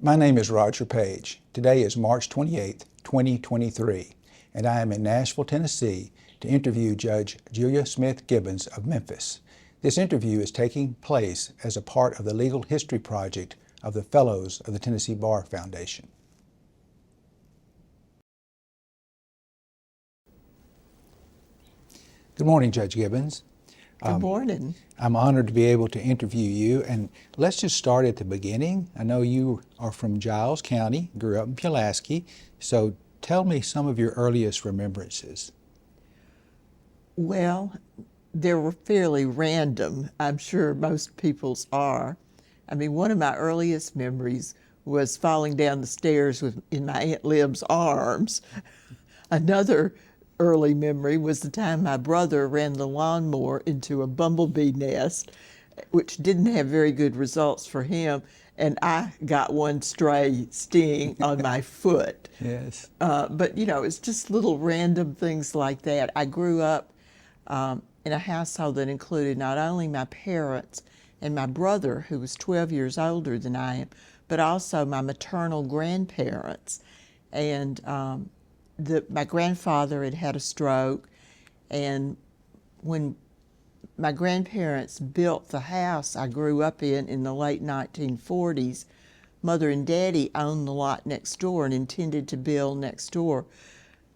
My name is Roger Page. Today is March 28, 2023, and I am in Nashville, Tennessee to interview Judge Julia Smith Gibbons of Memphis. This interview is taking place as a part of the Legal History Project of the Fellows of the Tennessee Bar Foundation. Good morning, Judge Gibbons. Good morning. I'm honored to be able to interview you, and let's just start at the beginning. I know you are from Giles County, grew up in Pulaski, so tell me some of your earliest remembrances. Well, they were fairly random. I'm sure most people's are. I mean, one of my earliest memories was falling down the stairs in my Aunt Lib's arms. Another early memory was the time my brother ran the lawnmower into a bumblebee nest, which didn't have very good results for him, and I got one stray sting on my foot. Yes. But, you know, it's just little random things like that. I grew up in a household that included not only my parents and my brother, who was 12 years older than I am, but also my maternal grandparents. And my grandfather had had a stroke, and when my grandparents built the house I grew up in the late 1940s, Mother and Daddy owned the lot next door and intended to build next door.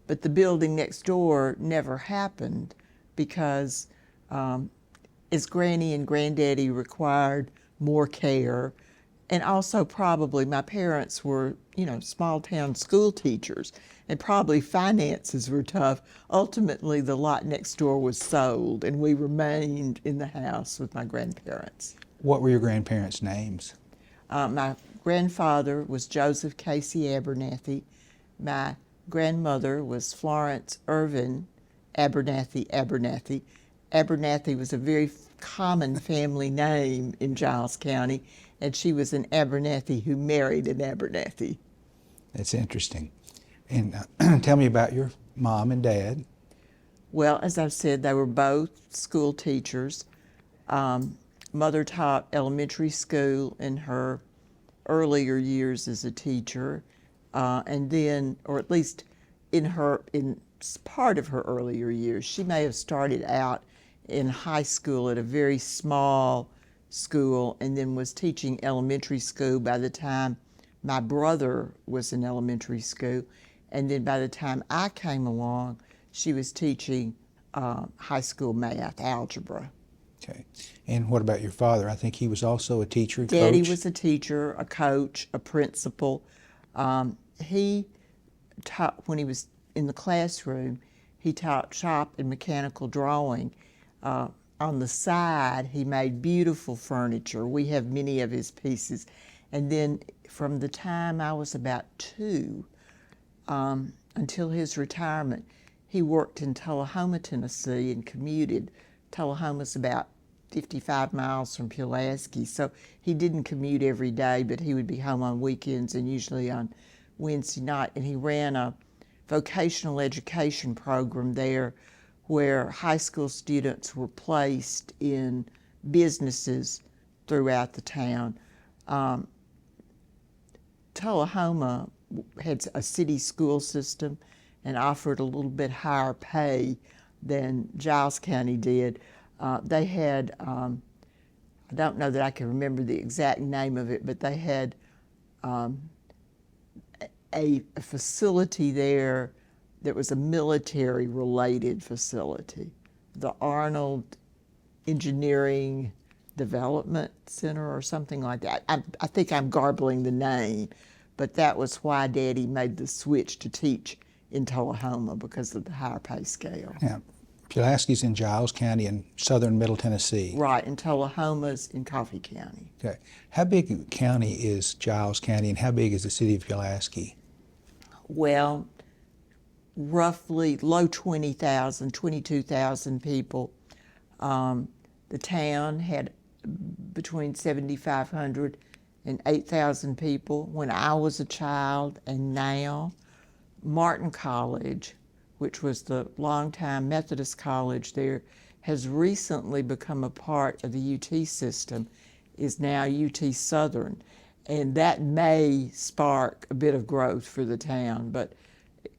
But the building next door never happened because as Granny and Granddaddy required more care, and also probably my parents were, you know, small town school teachers, and probably finances were tough. Ultimately, the lot next door was sold, and we remained in the house with my grandparents. What were your grandparents' names? My grandfather was Joseph Casey Abernathy. My grandmother was Florence Irvin Abernathy. Abernathy was a very common family name in Giles County, and she was an Abernathy who married an Abernathy. That's interesting. And tell me about your mom and dad. Well, as I've said, they were both school teachers. Mother taught elementary school in her earlier years as a teacher, and then, or at least in part of her earlier years, she may have started out in high school at a very small school and then was teaching elementary school by the time my brother was in elementary school. And then by the time I came along, she was teaching high school math, algebra. Okay. And what about your father? I think he was also a teacher, Daddy coach. was a teacher, a coach, a principal. He taught, when he was in the classroom, he taught shop and mechanical drawing. On the side, he made beautiful furniture. We have many of his pieces. And then from the time I was about 2 until his retirement, he worked in Tullahoma, Tennessee, and commuted. Tullahoma's about 55 miles from Pulaski, so he didn't commute every day, but he would be home on weekends and usually on Wednesday night. And he ran a vocational education program there where high school students were placed in businesses throughout the town. Tullahoma had a city school system and offered a little bit higher pay than Giles County did. They had, I don't know that I can remember the exact name of it, but they had a facility there that was a military-related facility, the Arnold Engineering Development Center or something like that. I think I'm garbling the name, but that was why Daddy made the switch to teach in Tullahoma, because of the higher pay scale. Yeah. Pulaski's in Giles County in southern Middle Tennessee. Right, and Tullahoma's in Coffee County. Okay. How big a county is Giles County, and how big is the city of Pulaski? Well, roughly low 20,000, 22,000 people. The town had between 7,500 and 8,000 people when I was a child, and now Martin College, which was the longtime Methodist college there, has recently become a part of the UT system, is now UT Southern. and that may spark a bit of growth for the town, but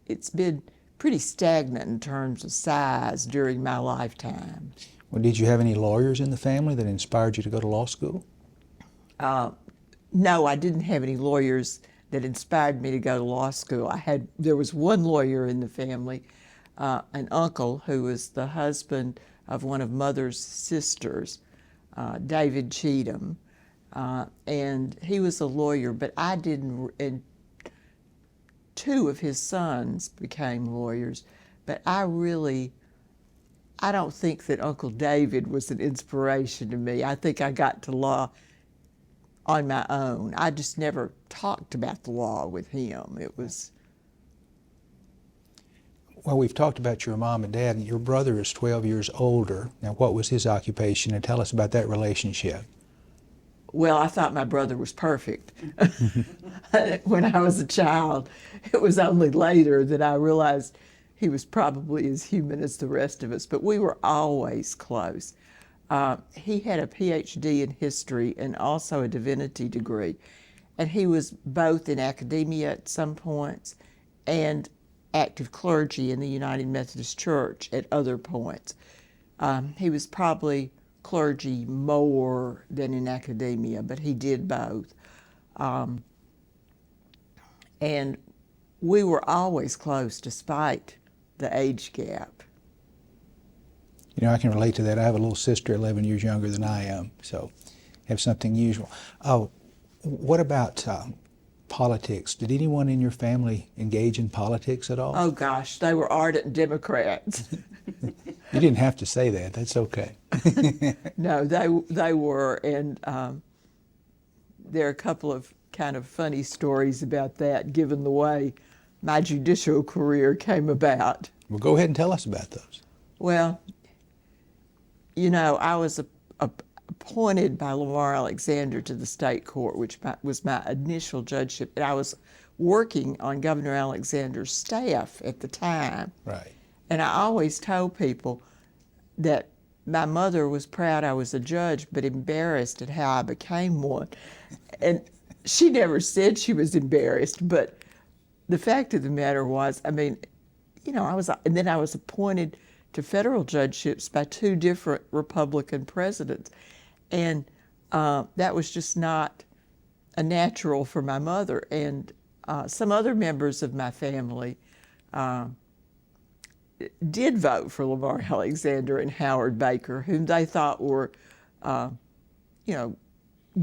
it's been pretty stagnant in terms of size during my lifetime. Well, did you have any lawyers in the family that inspired you to go to law school? No, I didn't have any lawyers that inspired me to go to law school. There was one lawyer in the family, an uncle who was the husband of one of Mother's sisters, David Cheatham, and he was a lawyer, but I didn't, and two of his sons became lawyers, but I don't think that Uncle David was an inspiration to me. I think I got to law on my own. I just never talked about the law with him. It was... Well, we've talked about your mom and dad, and your brother is 12 years older. Now, what was his occupation? And tell us about that relationship. Well, I thought my brother was perfect when I was a child. It was only later that I realized he was probably as human as the rest of us, but we were always close. He had a PhD in history and also a divinity degree, and he was both in academia at some points and active clergy in the United Methodist Church at other points. He was probably clergy more than in academia, but he did both. And we were always close despite the age gap. You know, I can relate to that. I have a little sister 11 years younger than I am, so have something usual. Oh, what about politics? Did anyone in your family engage in politics at all? Oh gosh, they were ardent Democrats. You didn't have to say that. That's okay. No, they were, and there are a couple of kind of funny stories about that, given the way my judicial career came about. Well, go ahead and tell us about those. Well, you know, I was appointed by Lamar Alexander to the state court, which was my initial judgeship, and I was working on Governor Alexander's staff at the time. Right. And I always told people that my mother was proud I was a judge, but embarrassed at how I became one. And she never said she was embarrassed, but the fact of the matter was, I mean, you know, and then I was appointed to federal judgeships by two different Republican presidents. And that was just not a natural for my mother. And some other members of my family did vote for Lamar Alexander and Howard Baker, whom they thought were, you know,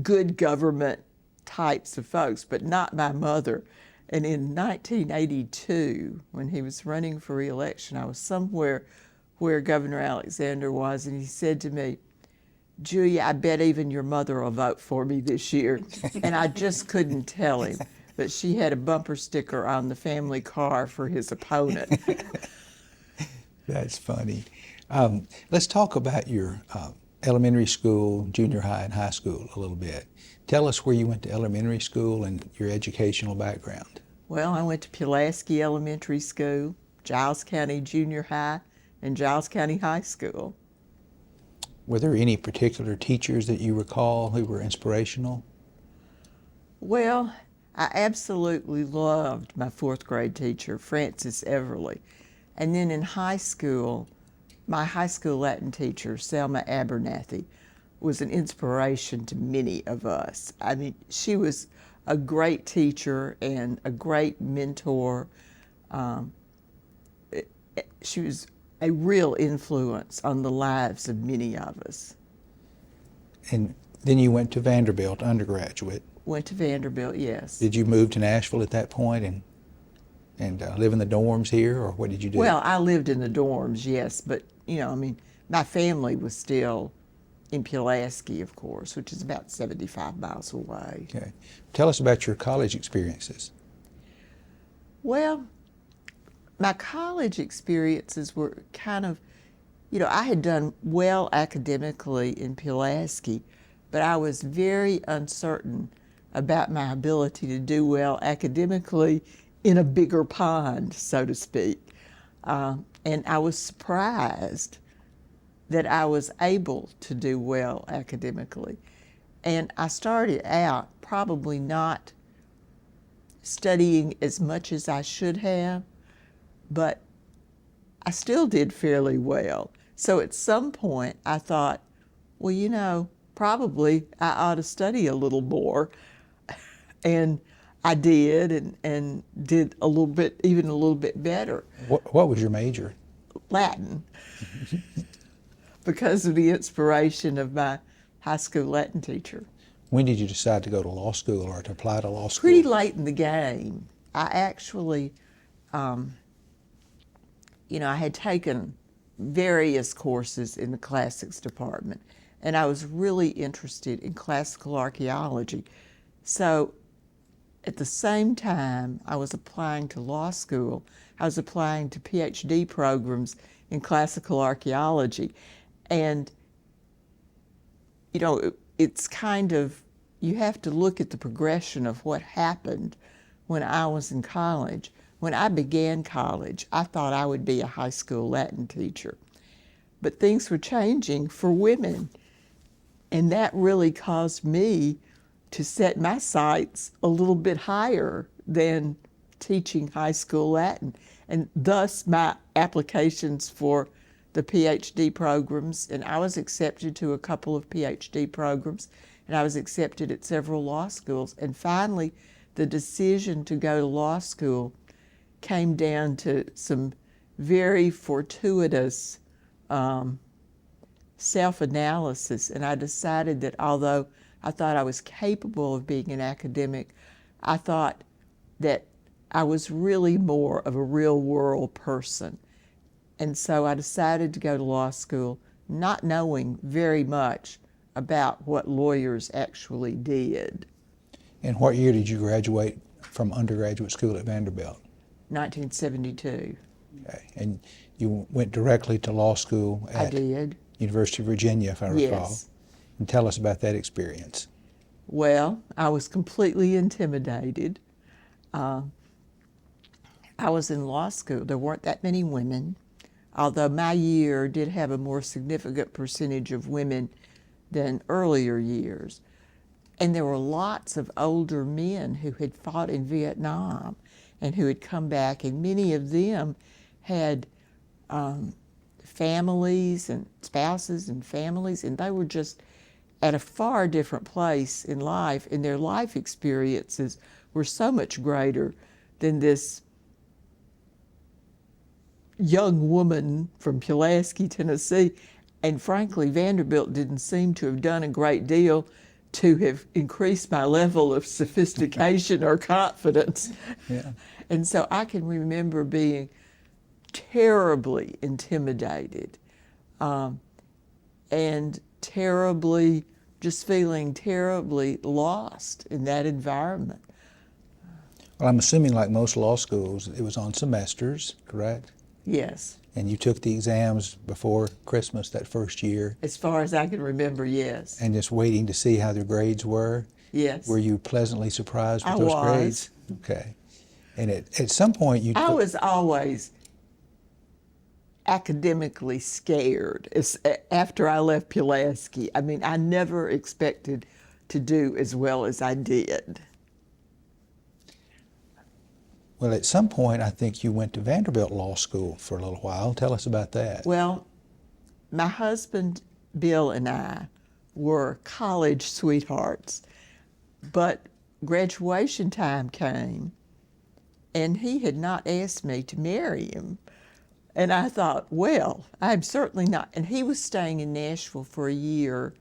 good government types of folks, but not my mother. And in 1982, when he was running for re-election, I was somewhere where Governor Alexander was, and he said to me, "Julia, I bet even your mother will vote for me this year." And I just couldn't tell him, but she had a bumper sticker on the family car for his opponent. That's funny. Let's talk about your elementary school, junior high, and high school a little bit. Tell us where you went to elementary school and your educational background. Well, I went to Pulaski Elementary School, Giles County Junior High, and Giles County High School. Were there any particular teachers that you recall who were inspirational? Well, I absolutely loved my fourth grade teacher, Frances Everly. And then in high school, my high school Latin teacher, Selma Abernathy, was an inspiration to many of us. I mean, she was a great teacher and a great mentor. She was a real influence on the lives of many of us. And then you went to Vanderbilt undergraduate. Went to Vanderbilt, yes. Did you move to Nashville at that point and live in the dorms here, or what did you do? Well, I lived in the dorms, yes, but, you know, I mean, my family was still in Pulaski, of course, which is about 75 miles away. Okay. Tell us about your college experiences. Well, my college experiences were kind of, you know, I had done well academically in Pulaski, but I was very uncertain about my ability to do well academically in a bigger pond, so to speak. And I was surprised that I was able to do well academically. And I started out probably not studying as much as I should have, but I still did fairly well. So at some point I thought, well, you know, probably I ought to study a little more. And I did, and did a little bit, even a little bit better. What was your major? Latin, because of the inspiration of my high school Latin teacher. When did you decide to go to law school or to apply to law school? Pretty late in the game. I actually, I had taken various courses in the classics department, and I was really interested in classical archaeology. So at the same time I was applying to law school, I was applying to PhD programs in classical archaeology. And, you know, it's kind of, you have to look at the progression of what happened when I was in college. When I began college, I thought I would be a high school Latin teacher. But things were changing for women, and that really caused me to set my sights a little bit higher than teaching high school Latin. And thus my applications for the PhD programs, and I was accepted to a couple of PhD programs, and I was accepted at several law schools. And finally, the decision to go to law school came down to some very fortuitous self-analysis. And I decided that although I thought I was capable of being an academic, I thought that I was really more of a real world person. And so I decided to go to law school, not knowing very much about what lawyers actually did. And what year did you graduate from undergraduate school at Vanderbilt? 1972. Okay. And you went directly to law school I at did. University of Virginia, if I recall. Yes. And tell us about that experience. Well, I was completely intimidated. I was in law school. There weren't that many women, although my year did have a more significant percentage of women than earlier years. And there were lots of older men who had fought in Vietnam and who had come back, and many of them had families and spouses and families, and they were just at a far different place in life, and their life experiences were so much greater than this young woman from Pulaski, Tennessee. And frankly, Vanderbilt didn't seem to have done a great deal to have increased my level of sophistication or confidence. Yeah. And so I can remember being terribly intimidated and terribly, just feeling terribly lost in that environment. Well, I'm assuming like most law schools, it was on semesters, correct? Yes. And you took the exams before Christmas that first year. As far as I can remember, yes. And just waiting to see how the grades were. Yes. Were you pleasantly surprised with I those was. grades? Okay. And at some point you I was always academically scared after I left Pulaski. I mean, I never expected to do as well as I did. Well, at some point, I think you went to Vanderbilt Law School for a little while. Tell us about that. Well, my husband, Bill, and I were college sweethearts, but graduation time came, and he had not asked me to marry him. And I thought, well, I'm certainly not. And he was staying in Nashville for a year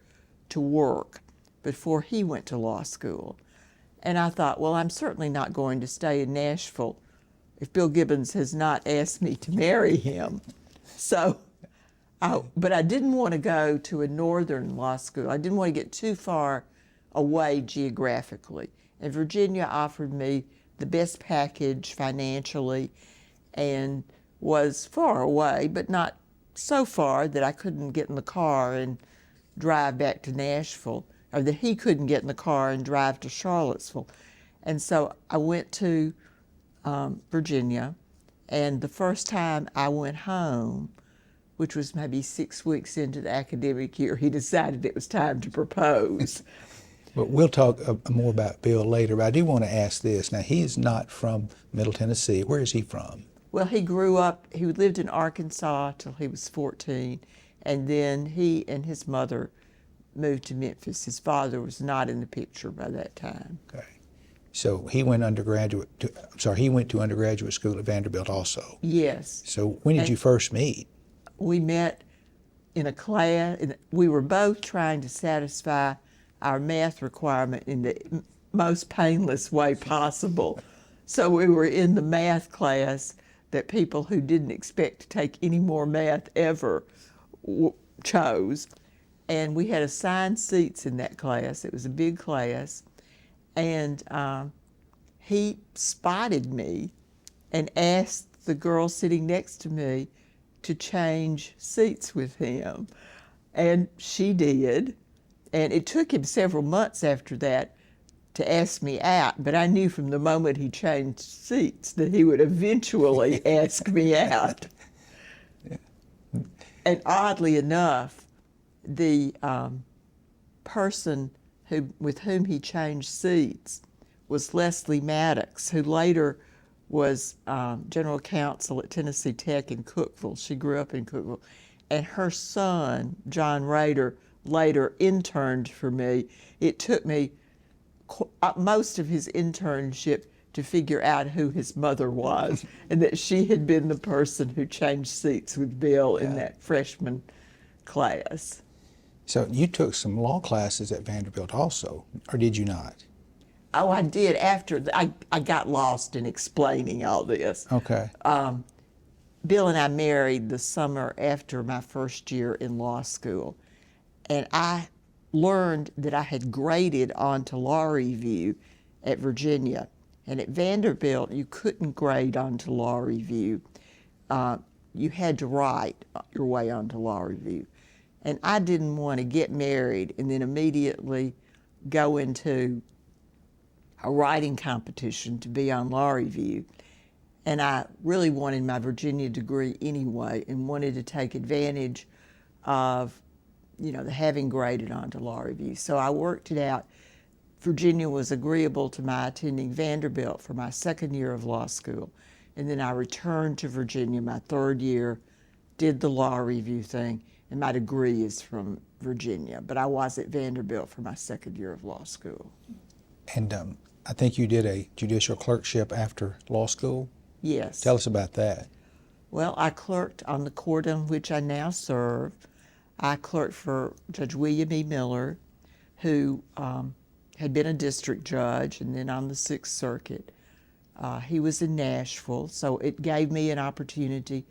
to work before he went to law school. And I thought, well, I'm certainly not going to stay in Nashville if Bill Gibbons has not asked me to marry him. But I didn't want to go to a northern law school. I didn't want to get too far away geographically. And Virginia offered me the best package financially and was far away, but not so far that I couldn't get in the car and drive back to Nashville, or that he couldn't get in the car and drive to Charlottesville. And so I went to Virginia, and the first time I went home, which was maybe 6 weeks into the academic year, he decided it was time to propose. But we'll talk more about Bill later, but I do want to ask this. Now, he's not from Middle Tennessee. Where is he from? Well, he grew up, he lived in Arkansas till he was 14, and then he and his mother moved to Memphis. His father was not in the picture by that time. Okay. So he went he went to undergraduate school at Vanderbilt also. Yes. So when did you first meet? We met in a class. We were both trying to satisfy our math requirement in the most painless way possible. So we were in the math class that people who didn't expect to take any more math ever chose. And we had assigned seats in that class. It was a big class. And he spotted me and asked the girl sitting next to me to change seats with him. And she did. And it took him several months after that to ask me out, but I knew from the moment he changed seats that he would eventually ask me out. Yeah. And oddly enough, the person with whom he changed seats was Leslie Maddox, who later was general counsel at Tennessee Tech in Cookeville. She grew up in Cookeville. And her son, John Rader, later interned for me. It took me most of his internship to figure out who his mother was and that she had been the person who changed seats with Bill in that freshman class. So you took some law classes at Vanderbilt also, or did you not? Oh, I did after. I got lost in explaining all this. Okay. Bill and I married the summer after my first year in law school, and I learned that I had graded onto law review at Virginia. And at Vanderbilt, you couldn't grade onto law review. You had to write your way onto law review. And I didn't want to get married and then immediately go into a writing competition to be on law review. And I really wanted my Virginia degree anyway and wanted to take advantage of the having graded onto law review. So I worked it out. Virginia was agreeable to my attending Vanderbilt for my second year of law school. And then I returned to Virginia my third year, did the law review thing, and my degree is from Virginia. But I was at Vanderbilt for my second year of law school. And I think you did a judicial clerkship after law school? Yes. Tell us about that. Well, I clerked on the court on which I now serve. I clerked for Judge William E. Miller, who had been a district judge and then on the Sixth Circuit. He was in Nashville, so it gave me an opportunity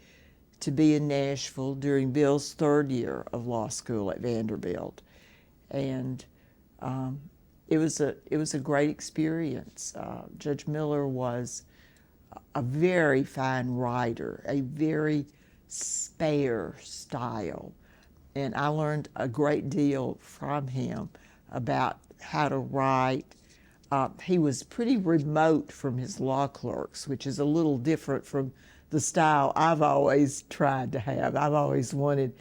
to be in Nashville during Bill's third year of law school at Vanderbilt. And it was a great experience. Judge Miller was a very fine writer, a very spare style. And I learned a great deal from him about how to write. He was pretty remote from his law clerks, which is a little different from the style I've always tried to have. I've always wanted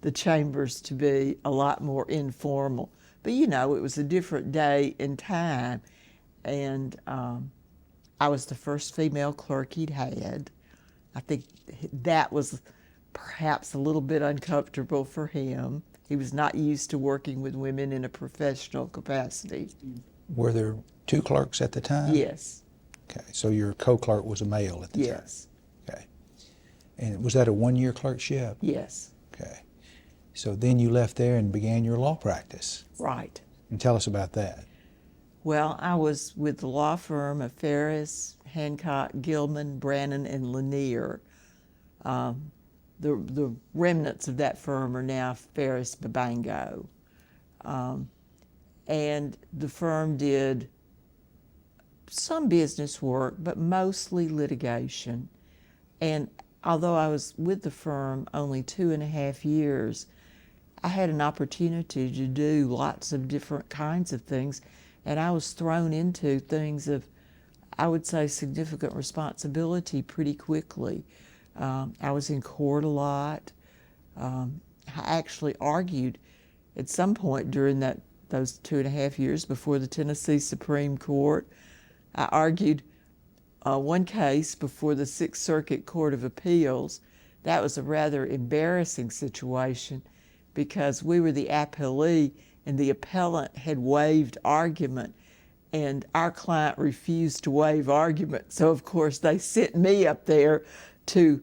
the chambers to be a lot more informal. But it was a different day and time. And I was the first female clerk he'd had. I think that was perhaps a little bit uncomfortable for him. He was not used to working with women in a professional capacity. Were there two clerks at the time? Yes. Okay, so your co-clerk was a male at the time? Yes. Okay. And was that a one-year clerkship? Yes. Okay. So then you left there and began your law practice. Right. And tell us about that. Well, I was with the law firm of Ferris, Hancock, Gilman, Brannon, and Lanier. The remnants of that firm are now Ferris Babango. And the firm did some business work, but mostly litigation. And although I was with the firm only 2.5 years, I had an opportunity to do lots of different kinds of things, and I was thrown into things of, I would say, significant responsibility pretty quickly. I was in court a lot. I actually argued at some point during that those 2.5 years before the Tennessee Supreme Court. I argued one case before the Sixth Circuit Court of Appeals. That was a rather embarrassing situation because we were the appellee and the appellant had waived argument, and our client refused to waive argument. So, of course, they sent me up there to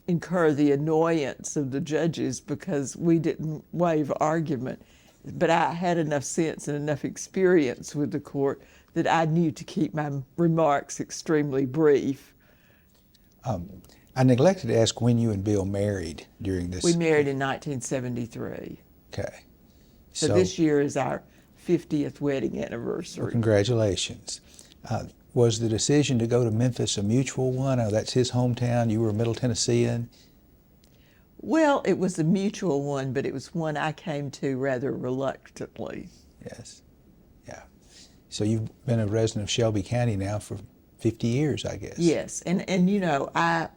incur the annoyance of the judges because we didn't waive argument. But I had enough sense and enough experience with the court that I knew to keep my remarks extremely brief. I neglected to ask when you and Bill married during this. We married in 1973. Okay. So this year is our 50th wedding anniversary. Well, congratulations. Was the decision to go to Memphis a mutual one? That's his hometown. You were a Middle Tennessean. Well, it was a mutual one, but it was one I came to rather reluctantly. Yes. Yeah. So you've been a resident of Shelby County now for 50 years, I guess. Yes. And you know, I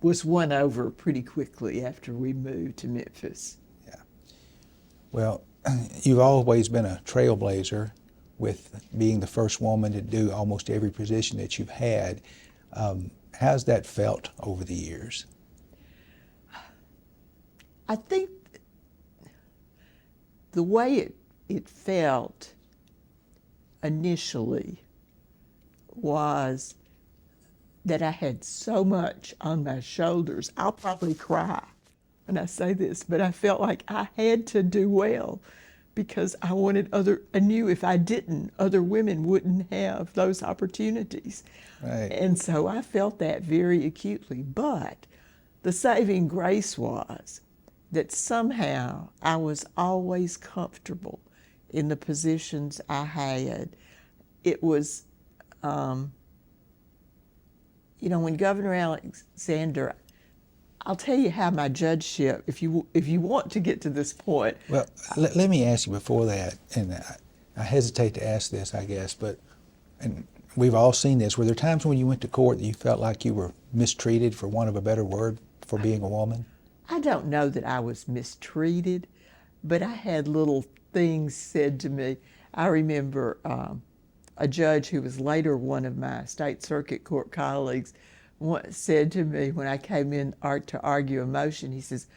was won over pretty quickly after we moved to Memphis. Yeah. Well, you've always been a trailblazer with being the first woman to do almost every position that you've had. How's that felt over the years? I think the way it felt initially was that I had so much on my shoulders. I'll probably cry when I say this, but I felt like I had to do well because I knew if I didn't, other women wouldn't have those opportunities. Right. And so I felt that very acutely. But the saving grace was that somehow I was always comfortable in the positions I had. It was, when Governor Alexander, I'll tell you how my judgeship, if you want to get to this point. Well, let me ask you before that, and I hesitate to ask this, I guess, and we've all seen this. Were there times when you went to court that you felt like you were mistreated, for want of a better word, for being a woman? I don't know that I was mistreated, but I had little things said to me. I remember a judge who was later one of my state circuit court colleagues said to me when I came in to argue a motion, he says,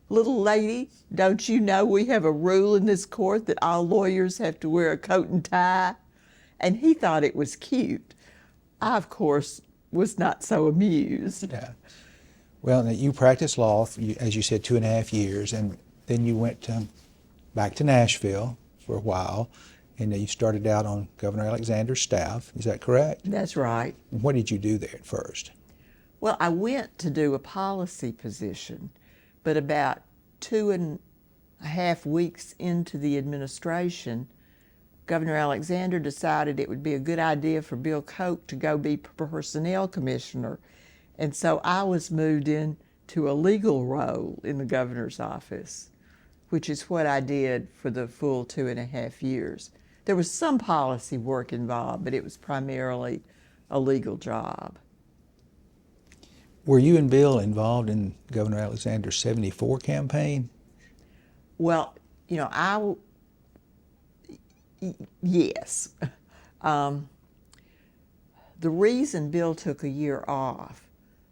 "Little lady, don't you know we have a rule in this court that all lawyers have to wear a coat and tie?" And he thought it was cute. I, of course, was not so amused. Yeah. Well, now you practiced law, as you said, 2.5 years, and then you went back to Nashville for a while, and you started out on Governor Alexander's staff. Is that correct? That's right. What did you do there at first? Well, I went to do a policy position, but about 2.5 weeks into the administration, Governor Alexander decided it would be a good idea for Bill Koch to go be personnel commissioner. And so I was moved into a legal role in the governor's office, which is what I did for the full 2.5 years. There was some policy work involved, but it was primarily a legal job. Were you and Bill involved in Governor Alexander's 74 campaign? Well, yes. The reason Bill took a year off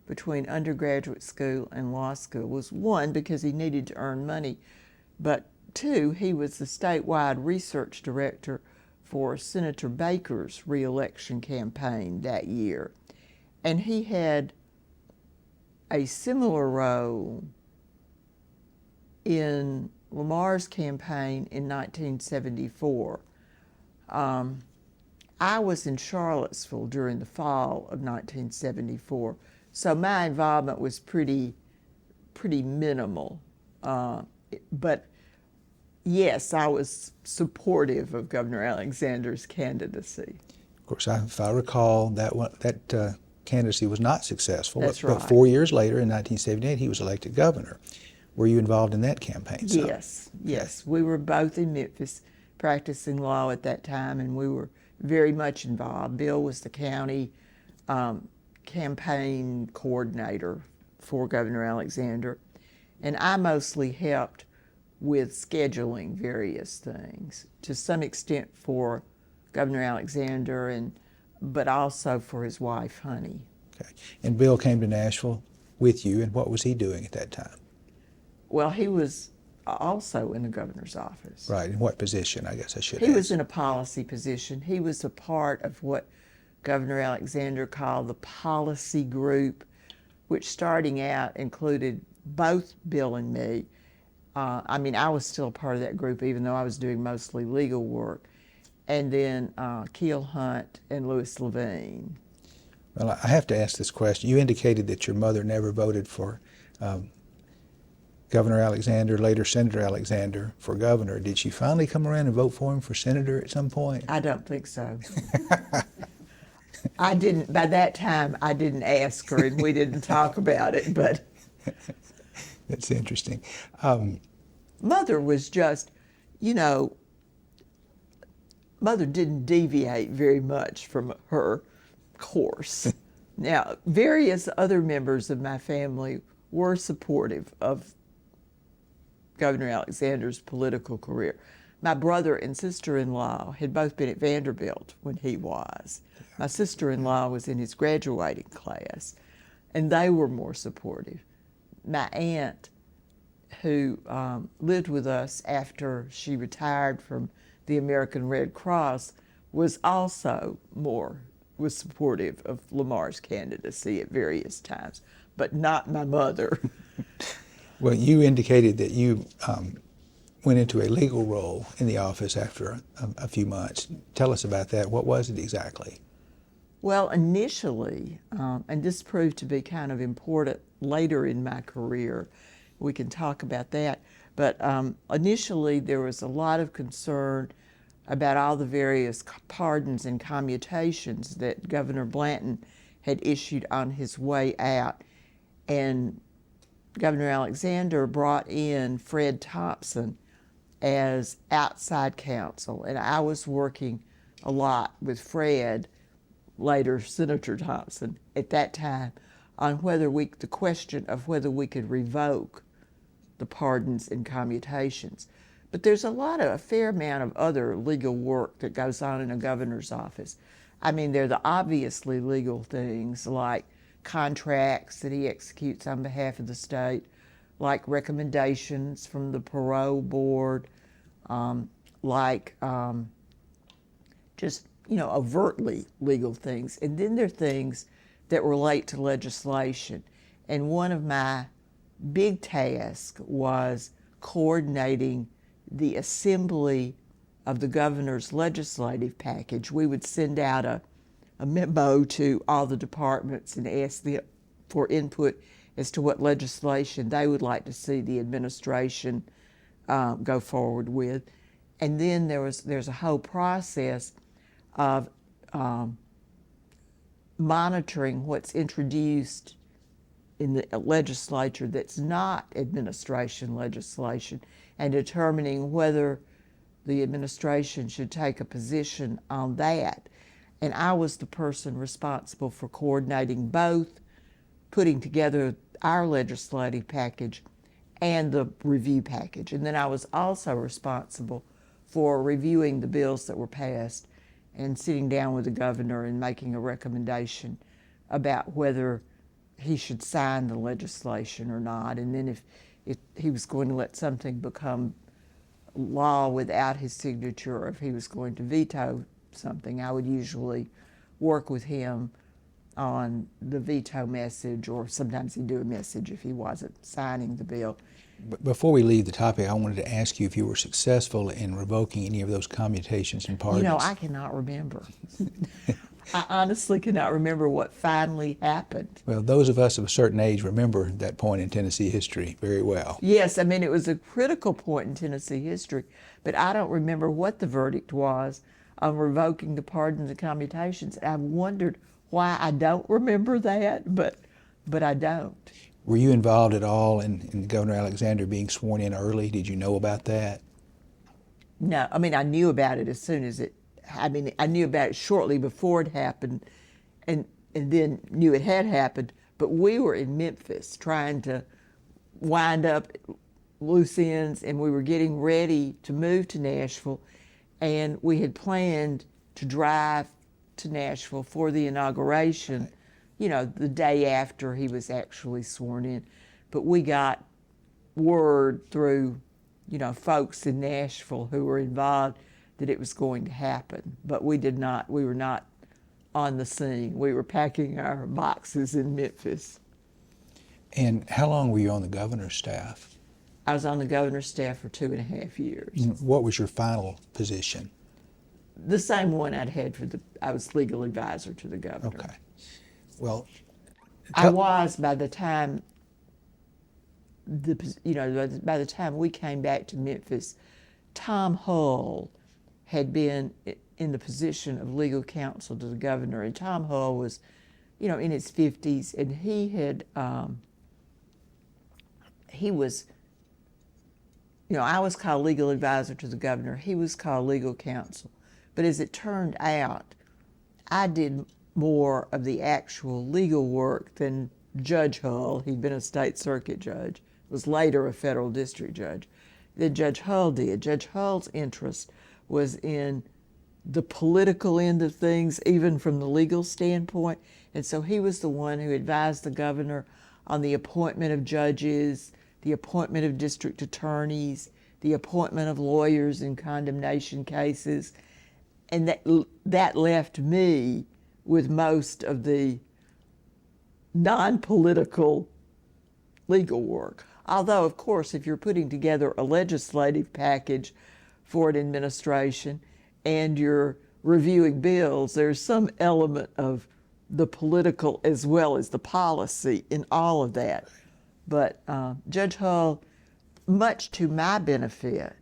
between undergraduate school and law school was, one, because he needed to earn money, but two, he was the statewide research director for Senator Baker's reelection campaign that year. And he had a similar role in Lamar's campaign in 1974. I was in Charlottesville during the fall of 1974, so my involvement was pretty minimal. But yes, I was supportive of Governor Alexander's candidacy. Of course, if I recall, that candidacy was not successful. That's but right. 4 years later, in 1978, he was elected governor. Were you involved in that campaign? Yes, yes. We were both in Memphis practicing law at that time, and we were very much involved. Bill was the county campaign coordinator for Governor Alexander, and I mostly helped with scheduling various things, to some extent for Governor Alexander, but also for his wife, Honey. Okay. And Bill came to Nashville with you, and what was he doing at that time? Well, he was also in the governor's office. Right. In what position, I guess I should He ask. was in a policy position. He was a part of what Governor Alexander called the policy group, which starting out included both Bill and me. I was still a part of that group, even though I was doing mostly legal work. And then Keel Hunt and Louis Levine. Well, I have to ask this question. You indicated that your mother never voted for Governor Alexander, later Senator Alexander, for governor. Did she finally come around and vote for him for senator at some point? I don't think so. I didn't, by that time, I didn't ask her and we didn't talk about it, but. That's interesting. Mother was just, Mother didn't deviate very much from her course. Now, various other members of my family were supportive of Governor Alexander's political career. My brother and sister-in-law had both been at Vanderbilt when he was. My sister-in-law was in his graduating class, and they were more supportive. My aunt, who lived with us after she retired from the American Red Cross, was also was supportive of Lamar's candidacy at various times, but not my mother. Well, you indicated that you went into a legal role in the office after a few months. Tell us about that. What was it exactly? Well, initially, and this proved to be kind of important later in my career, we can talk about that, but initially there was a lot of concern about all the various pardons and commutations that Governor Blanton had issued on his way out. And Governor Alexander brought in Fred Thompson as outside counsel, and I was working a lot with Fred, later Senator Thompson, at that time, on the question of whether we could revoke the pardons and commutations. But there's a fair amount of other legal work that goes on in a governor's office. There are the obviously legal things like contracts that he executes on behalf of the state, like recommendations from the parole board, overtly legal things. And then there are things that relate to legislation. And one of my big tasks was coordinating the assembly of the governor's legislative package. We would send out a memo to all the departments and ask them for input as to what legislation they would like to see the administration go forward with. And then there's a whole process of monitoring what's introduced in the legislature that's not administration legislation and determining whether the administration should take a position on that. And I was the person responsible for coordinating both, putting together our legislative package and the review package. And then I was also responsible for reviewing the bills that were passed and sitting down with the governor and making a recommendation about whether he should sign the legislation or not. And then if he was going to let something become law without his signature, or if he was going to veto something, I would usually work with him on the veto message, or sometimes he'd do a message if he wasn't signing the bill. Before we leave the topic, I wanted to ask you if you were successful in revoking any of those commutations and pardons. I cannot remember. I honestly cannot remember what finally happened. Well, those of us of a certain age remember that point in Tennessee history very well. Yes, it was a critical point in Tennessee history, but I don't remember what the verdict was on revoking the pardons and commutations. I've wondered why I don't remember that, but I don't. Were you involved at all in Governor Alexander being sworn in early? Did you know about that? No, I knew about it as soon as I knew about it shortly before it happened, and then knew it had happened, but we were in Memphis trying to wind up loose ends, and we were getting ready to move to Nashville, and we had planned to drive to Nashville for the inauguration, you know, the day after he was actually sworn in. But we got word through, you know, folks in Nashville who were involved that it was going to happen. But we were not on the scene. We were packing our boxes in Memphis. And how long were you on the governor's staff? I was on the governor's staff for 2.5 years. What was your final position? The same one I'd had I was legal advisor to the governor. Okay. Well, I was by the time by the time we came back to Memphis, Tom Hull had been in the position of legal counsel to the governor, and Tom Hull was, you know, in his 50s, and he was, you know, I was called legal advisor to the governor. He was called legal counsel. But as it turned out, I did more of the actual legal work than Judge Hull. He'd been a state circuit judge, was later a federal district judge, than Judge Hull did. Judge Hull's interest was in the political end of things, even from the legal standpoint. And so he was the one who advised the governor on the appointment of judges, the appointment of district attorneys, the appointment of lawyers in condemnation cases. And that left me with most of the non-political legal work. Although, of course, if you're putting together a legislative package for an administration and you're reviewing bills, there's some element of the political as well as the policy in all of that. But Judge Hull, much to my benefit,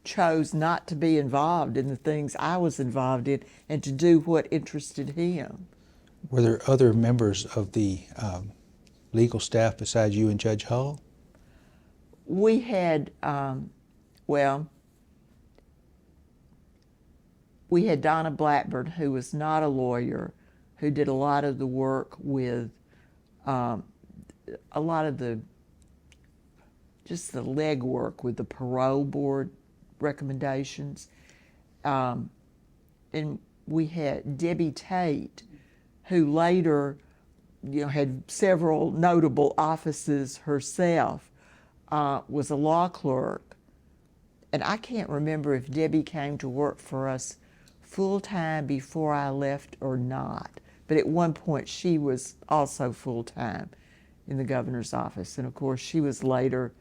chose not to be involved in the things I was involved in and to do what interested him. Were there other members of the legal staff besides you and Judge Hull? We had, we had Donna Blackburn, who was not a lawyer, who did a lot of the work with a lot of just the legwork with the parole board recommendations. And we had Debbie Tate, who later, you know, had several notable offices herself, was a law clerk. And I can't remember if Debbie came to work for us full-time before I left or not. But at one point she was also full-time in the governor's office. And of course she was later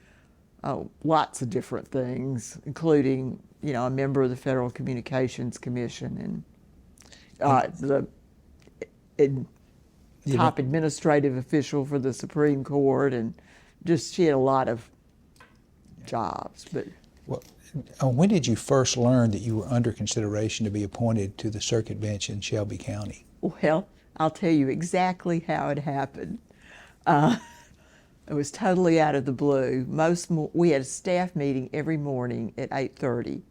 lots of different things, including, you know, a member of the Federal Communications Commission and the top administrative official for the Supreme Court, and just she had a lot of jobs. But well, when did you first learn that you were under consideration to be appointed to the circuit bench in Shelby County? Well, I'll tell you exactly how it happened. It was totally out of the blue. We had a staff meeting every morning at 8:30,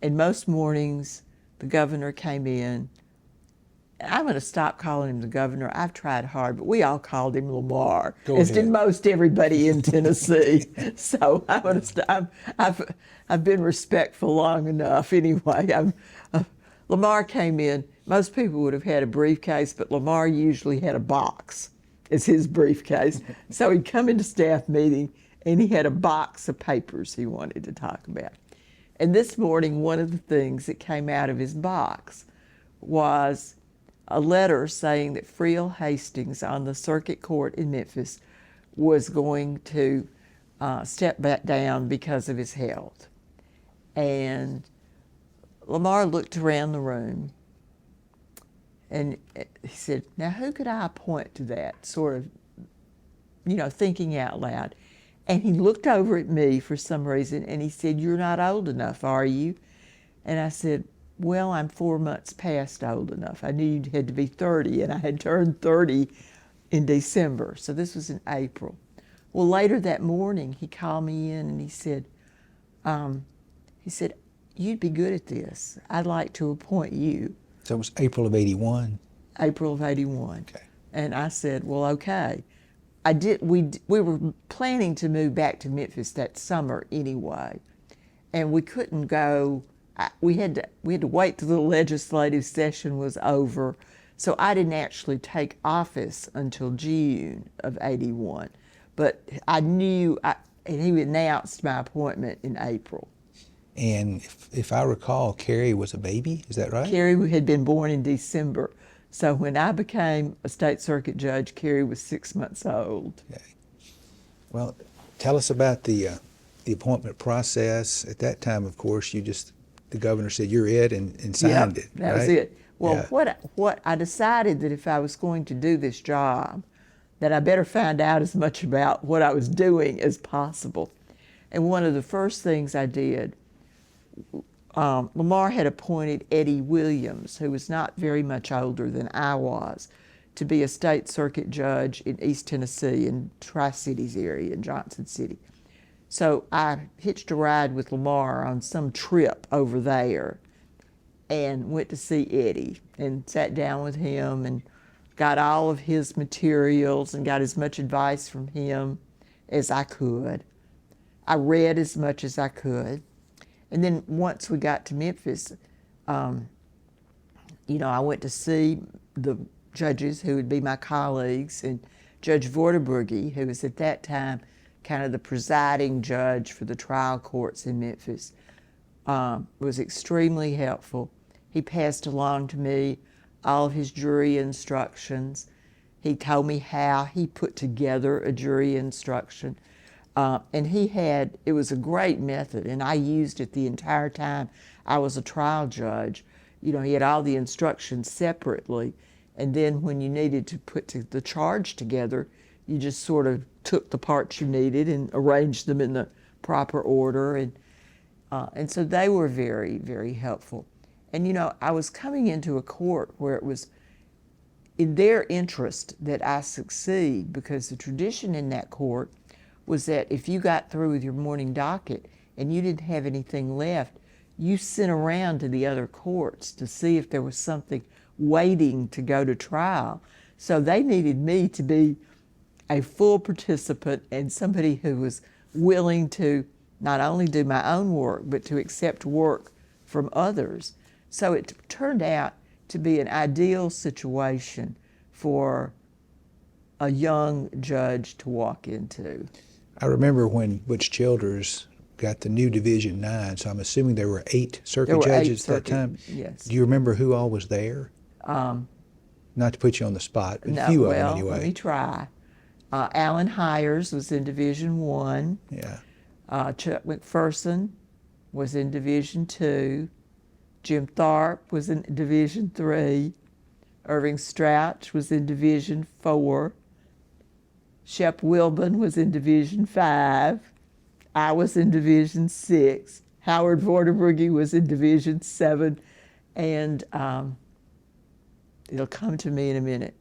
and most mornings the governor came in. I'm going to stop calling him the governor. I've tried hard, but we all called him Lamar, as did most everybody in Tennessee. So I'm going to stop. I've been respectful long enough. Anyway, Lamar came in. Most people would have had a briefcase, but Lamar usually had a box as his briefcase. So he'd come into staff meeting, and he had a box of papers he wanted to talk about. And this morning, one of the things that came out of his box was a letter saying that Friel Hastings on the circuit court in Memphis was going to step back down because of his health. And Lamar looked around the room and he said, now who could I appoint to that? Sort of, you know, thinking out loud. And he looked over at me for some reason and he said, you're not old enough, are you? And I said, well, I'm 4 months past old enough. I knew you had to be 30, and I had turned 30 in December, so this was in April. Well, later that morning, he called me in and he said, you'd be good at this. I'd like to appoint you. So it was April of '81? April of '81. Okay. And I said, well, okay. We were planning to move back to Memphis that summer anyway, and we couldn't go. We had to wait till the legislative session was over, so I didn't actually take office until June of '81. But I knew, and he announced my appointment in April. And if I recall, Carrie was a baby, is that right? Carrie had been born in December. So when I became a state circuit judge, Carrie was 6 months old. Okay. Well, tell us about the appointment process. At that time, of course, the governor said you're it and signed it. That right? was it. Well, Yeah. what I decided that if I was going to do this job, that I better find out as much about what I was doing as possible. And one of the first things I did, Lamar had appointed Eddie Williams, who was not very much older than I was, to be a state circuit judge in East Tennessee, in Tri-Cities area, in Johnson City. So I hitched a ride with Lamar on some trip over there and went to see Eddie and sat down with him and got all of his materials and got as much advice from him as I could. I read as much as I could. And then once we got to Memphis, I went to see the judges who would be my colleagues, and Judge Vorderbrugge, who was at that time kind of the presiding judge for the trial courts in Memphis, was extremely helpful. He passed along to me all of his jury instructions. He told me how he put together a jury instruction. And it was a great method, and I used it the entire time I was a trial judge. He had all the instructions separately, and then when you needed to put the charge together, you just sort of took the parts you needed and arranged them in the proper order, and so they were very, very helpful. And I was coming into a court where it was in their interest that I succeed, because the tradition in that court was that if you got through with your morning docket and you didn't have anything left, you sent around to the other courts to see if there was something waiting to go to trial. So they needed me to be a full participant and somebody who was willing to not only do my own work, but to accept work from others. So it turned out to be an ideal situation for a young judge to walk into. I remember when Butch Childers got the new Division 9, so I'm assuming there were 8 circuit judges at that time. Yes. Do you remember who all was there? Not to put you on the spot, but a few of them anyway. Let me try. Alan Hyers was in Division 1. Yeah. Chuck McPherson was in Division 2. Jim Tharp was in Division 3. Irving Strouch was in Division 4. Shep Wilbon was in Division 5. I was in Division 6. Howard Vorderbrugge was in Division 7. And it'll come to me in a minute.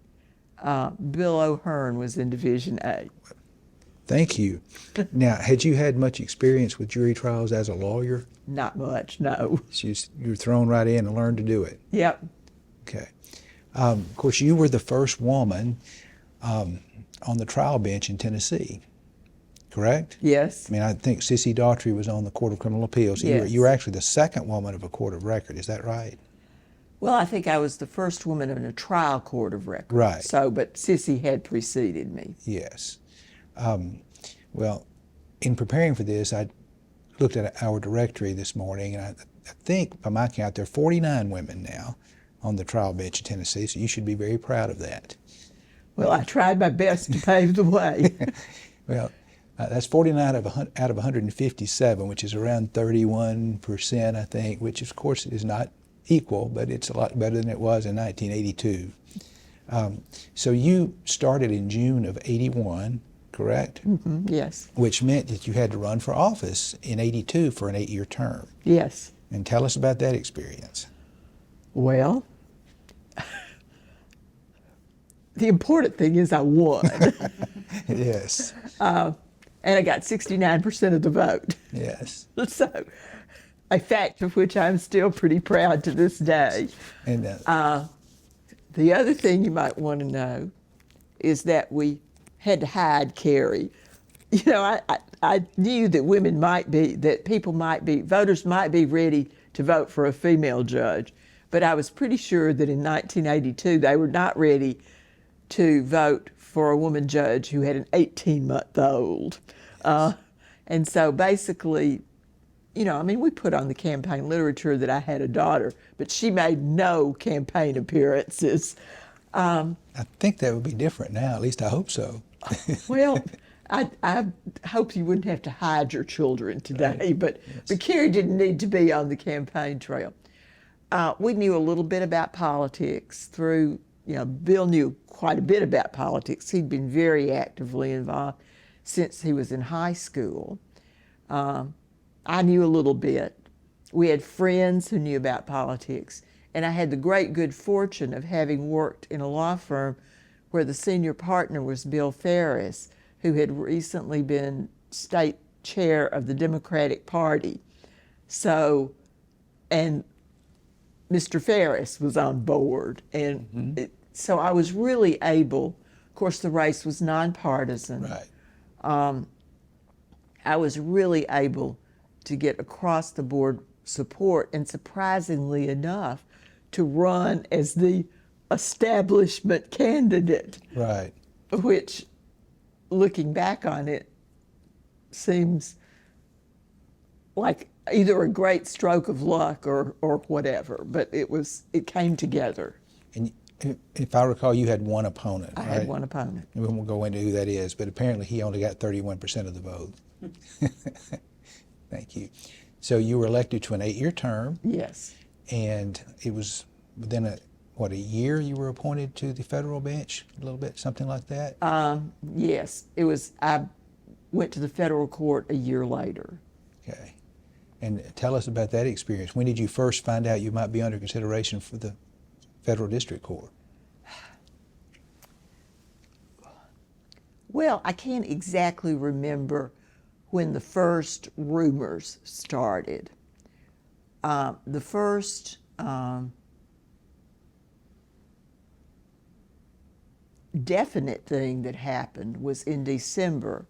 Bill O'Hearn was in Division 8. Thank you. Now, had you had much experience with jury trials as a lawyer? Not much, no. You were thrown right in and learned to do it. Yep. Okay. Of course, you were the first woman on the trial bench in Tennessee, correct? Yes. I mean, I think Sissy Daughtry was on the Court of Criminal Appeals. Yes. You were actually the second woman of a court of record. Is that right? Well, I think I was the first woman in a trial court of record. Right. So, but Sissy had preceded me. Yes. Well, in preparing for this, I looked at our directory this morning, and I think, by my count, there are 49 women now on the trial bench in Tennessee, so you should be very proud of that. Well, I tried my best to pave the way. Well, that's 49 out of 157, which is around 31%, I think, which, of course, is not equal, but it's a lot better than it was in 1982. So you started in June of '81, correct? Mm-hmm, yes. Which meant that you had to run for office in '82 for an 8-year term. Yes. And tell us about that experience. Well, the important thing is I won. Yes. And I got 69% of the vote. Yes. So, a fact of which I'm still pretty proud to this day. And The other thing you might want to know is that we had to hide Carrie. You know, I knew that voters might be ready to vote for a female judge, but I was pretty sure that in 1982 they were not ready to vote for a woman judge who had an 18-month-old. And so basically, you know, I mean, we put on the campaign literature that I had a daughter, but she made no campaign appearances. I think that would be different now, at least I hope so. Well, I hope you wouldn't have to hide your children today, Right. but Yes. Carrie didn't need to be on the campaign trail. We knew a little bit about politics through, you know, Bill knew quite a bit about politics. He'd been very actively involved since he was in high school. I knew a little bit. We had friends who knew about politics, and I had the great good fortune of having worked in a law firm where the senior partner was Bill Ferris, who had recently been state chair of the Democratic Party. So, and Mr. Ferris was on board, and so I was really able, of course the race was nonpartisan. Right. I was really able to get across the board support, and surprisingly enough, to run as the establishment candidate, Right. which, looking back on it, seems like either a great stroke of luck or whatever, but it came together. And if I recall, you had one opponent, I right? had one opponent. We won't go into who that is, but apparently he only got 31% of the vote. Thank you. So you were elected to an 8-year term, Yes. and it was within a year you were appointed to the federal bench, a little bit, something like that? Yes, it was. I went to the federal court a year later. Okay. And tell us about that experience. When did you first find out you might be under consideration for the federal district court? Well, I can't exactly remember when the first rumors started. The first definite thing that happened was in December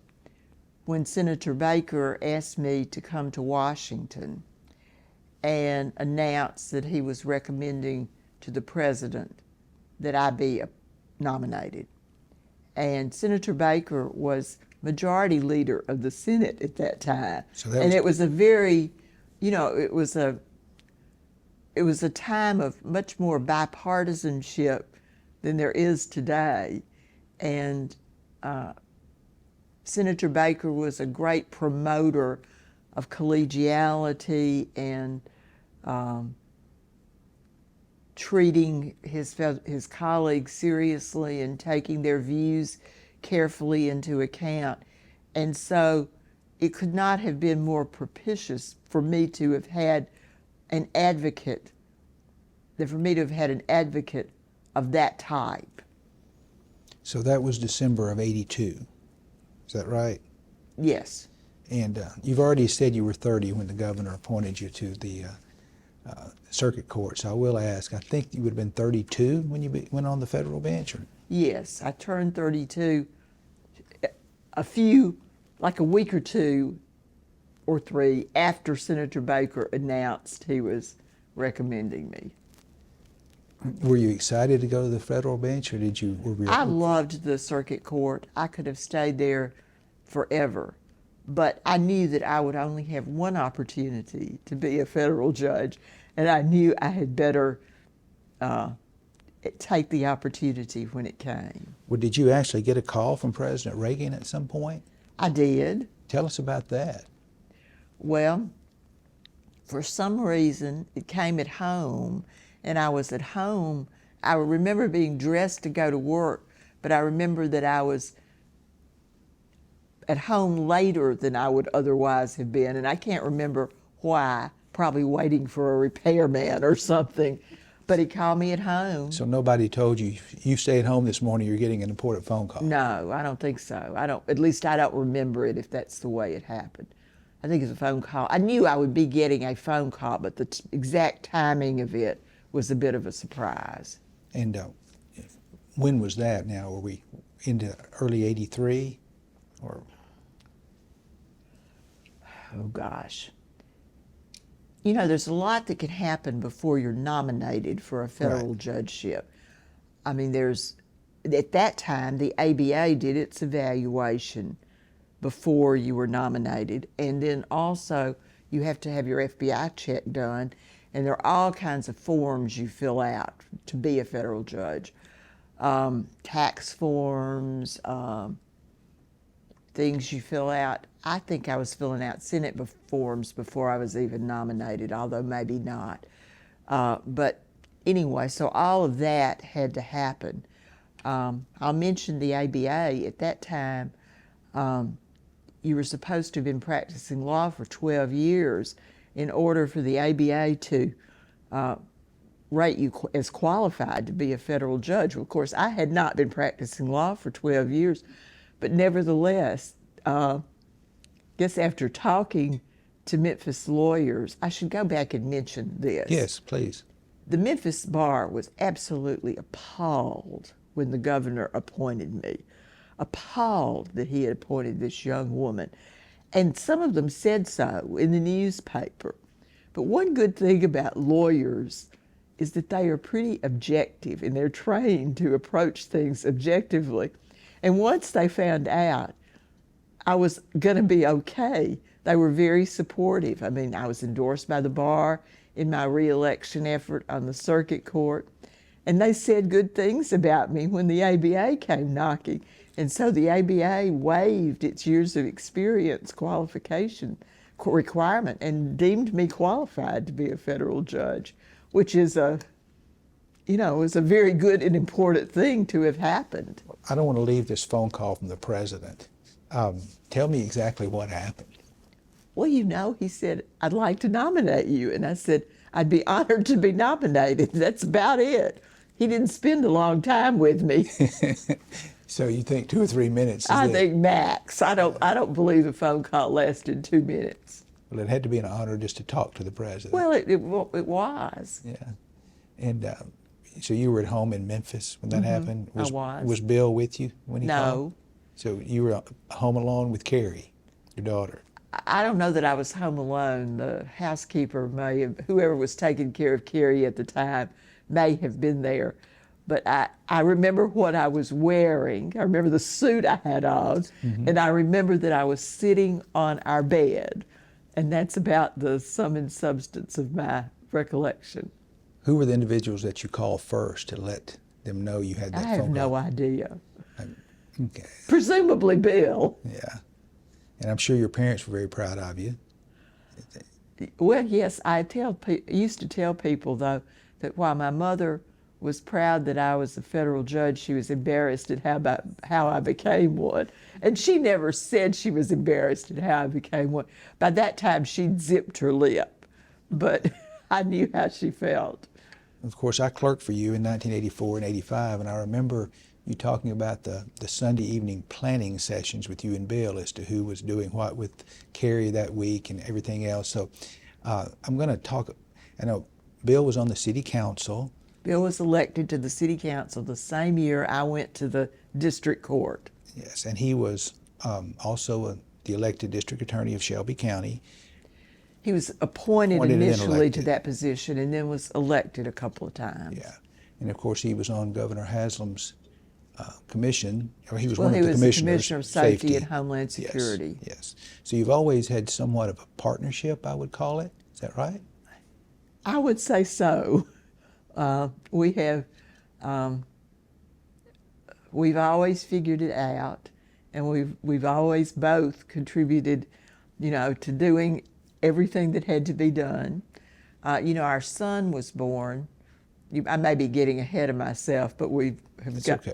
when Senator Baker asked me to come to Washington and announce that he was recommending to the president that I be nominated. And Senator Baker was majority leader of the Senate at that time. So that and was it was a very, you know, it was a time of much more bipartisanship than there is today. And Senator Baker was a great promoter of collegiality and treating his colleagues seriously and taking their views carefully into account. And so it could not have been more propitious for me to have had an advocate, of that type. So that was December of '82. Is that right? Yes. And you've already said you were 30 when the governor appointed you to the circuit court. So I will ask, I think you would have been 32 when you went on the federal bench? Or? Yes, I turned 32 like a week or two or three after Senator Baker announced he was recommending me. Were you excited to go to the federal bench, or I loved the circuit court. I could have stayed there forever, but I knew that I would only have one opportunity to be a federal judge, and I knew I had better take the opportunity when it came. Well, did you actually get a call from President Reagan at some point? I did. Tell us about that. Well, for some reason, it came at home, and I was at home. I remember being dressed to go to work, but I remember that I was at home later than I would otherwise have been, and I can't remember why, probably waiting for a repairman or something, but he called me at home. So nobody told you, you stay at home this morning, you're getting an important phone call? No, I don't think so. At least I don't remember it if that's the way it happened. I think it's a phone call. I knew I would be getting a phone call, but the exact timing of it was a bit of a surprise. And when was that now? into early '83, or Oh gosh. You know, there's a lot that can happen before you're nominated for a federal Right. judgeship. I mean, at that time, the ABA did its evaluation before you were nominated. And then also, you have to have your FBI check done. And there are all kinds of forms you fill out to be a federal judge. Tax forms, things you fill out. I think I was filling out Senate forms before I was even nominated, although maybe not. But anyway, so all of that had to happen. I'll mention the ABA. At that time, you were supposed to have been practicing law for 12 years in order for the ABA to rate you as qualified to be a federal judge. Well, of course, I had not been practicing law for 12 years, but nevertheless, guess after talking to Memphis lawyers, I should go back and mention this. yes, please. The Memphis bar was absolutely appalled when the governor appointed me, appalled that he had appointed this young woman. And some of them said so in the newspaper. But one good thing about lawyers is that they are pretty objective and they're trained to approach things objectively. And once they found out I was going to be okay, they were very supportive. I mean, I was endorsed by the bar in my reelection effort on the circuit court, and they said good things about me when the ABA came knocking. And so the ABA waived its years of experience qualification requirement and deemed me qualified to be a federal judge, which is is a very good and important thing to have happened. I don't want to leave this phone call from the president. Tell me exactly what happened. Well, he said, I'd like to nominate you. And I said, I'd be honored to be nominated. That's about it. He didn't spend a long time with me. So you think 2 or 3 minutes? I think max. I don't believe the phone call lasted 2 minutes. Well, it had to be an honor just to talk to the president. Well, it was. Yeah. And so you were at home in Memphis when that happened? I was. Was Bill with you when he No. called? So you were home alone with Carrie, your daughter? I don't know that I was home alone. The housekeeper whoever was taking care of Carrie at the time may have been there. But I remember what I was wearing. I remember the suit I had on. And I remember that I was sitting on our bed. And that's about the sum and substance of my recollection. Who were the individuals that you called first to let them know you had that I phone have no call? idea. Okay. Presumably Bill. Yeah. And I'm sure your parents were very proud of you. Well, yes, I used to tell people, though, that while my mother was proud that I was a federal judge, she was embarrassed at how I became one. And she never said she was embarrassed at how I became one. By that time, she'd zipped her lip. But I knew how she felt. Of course, I clerked for you in 1984 and 85, and I remember you talking about the Sunday evening planning sessions with you and Bill as to who was doing what with Carrie that week and everything else. So I'm going to talk, I know Bill was on the city council. Bill was elected to the city council the same year I went to the district court. Yes, and he was also the elected district attorney of Shelby County. He was appointed and then initially to elected. that position and then was elected a couple of times. Yeah, and of course he was on Governor Haslam's commission, or he was Well, one he of the was the commissioners. Commissioner of Safety and Homeland Security. Yes, yes. So you've always had somewhat of a partnership, I would call it. Is that right? I would say so. We've always figured it out, and we've always both contributed, to doing everything that had to be done. Our son was born. I may be getting ahead of myself, but It's okay.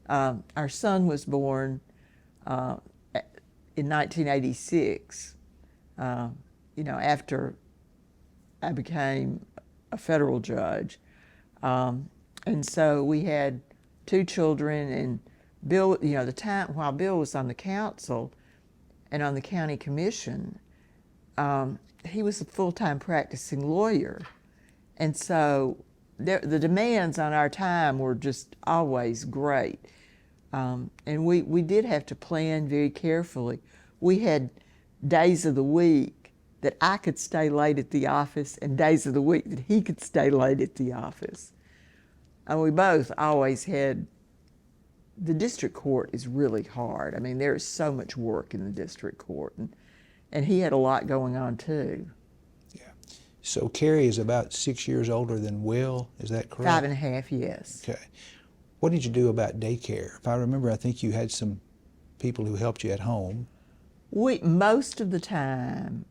Our son was born in 1986. After I became a federal judge. And so we had 2 children, and Bill, the time while Bill was on the council and on the county commission, he was a full-time practicing lawyer. And so the demands on our time were just always great. And we did have to plan very carefully. We had days of the week that I could stay late at the office and days of the week that he could stay late at the office. And we both always had, the district court is really hard. I mean, there is so much work in the district court, and he had a lot going on too. Yeah. So Carrie is about 6 years older than Will, is that correct? 5.5, yes. Okay. What did you do about daycare? If I remember, I think you had some people who helped you at home. Most of the time,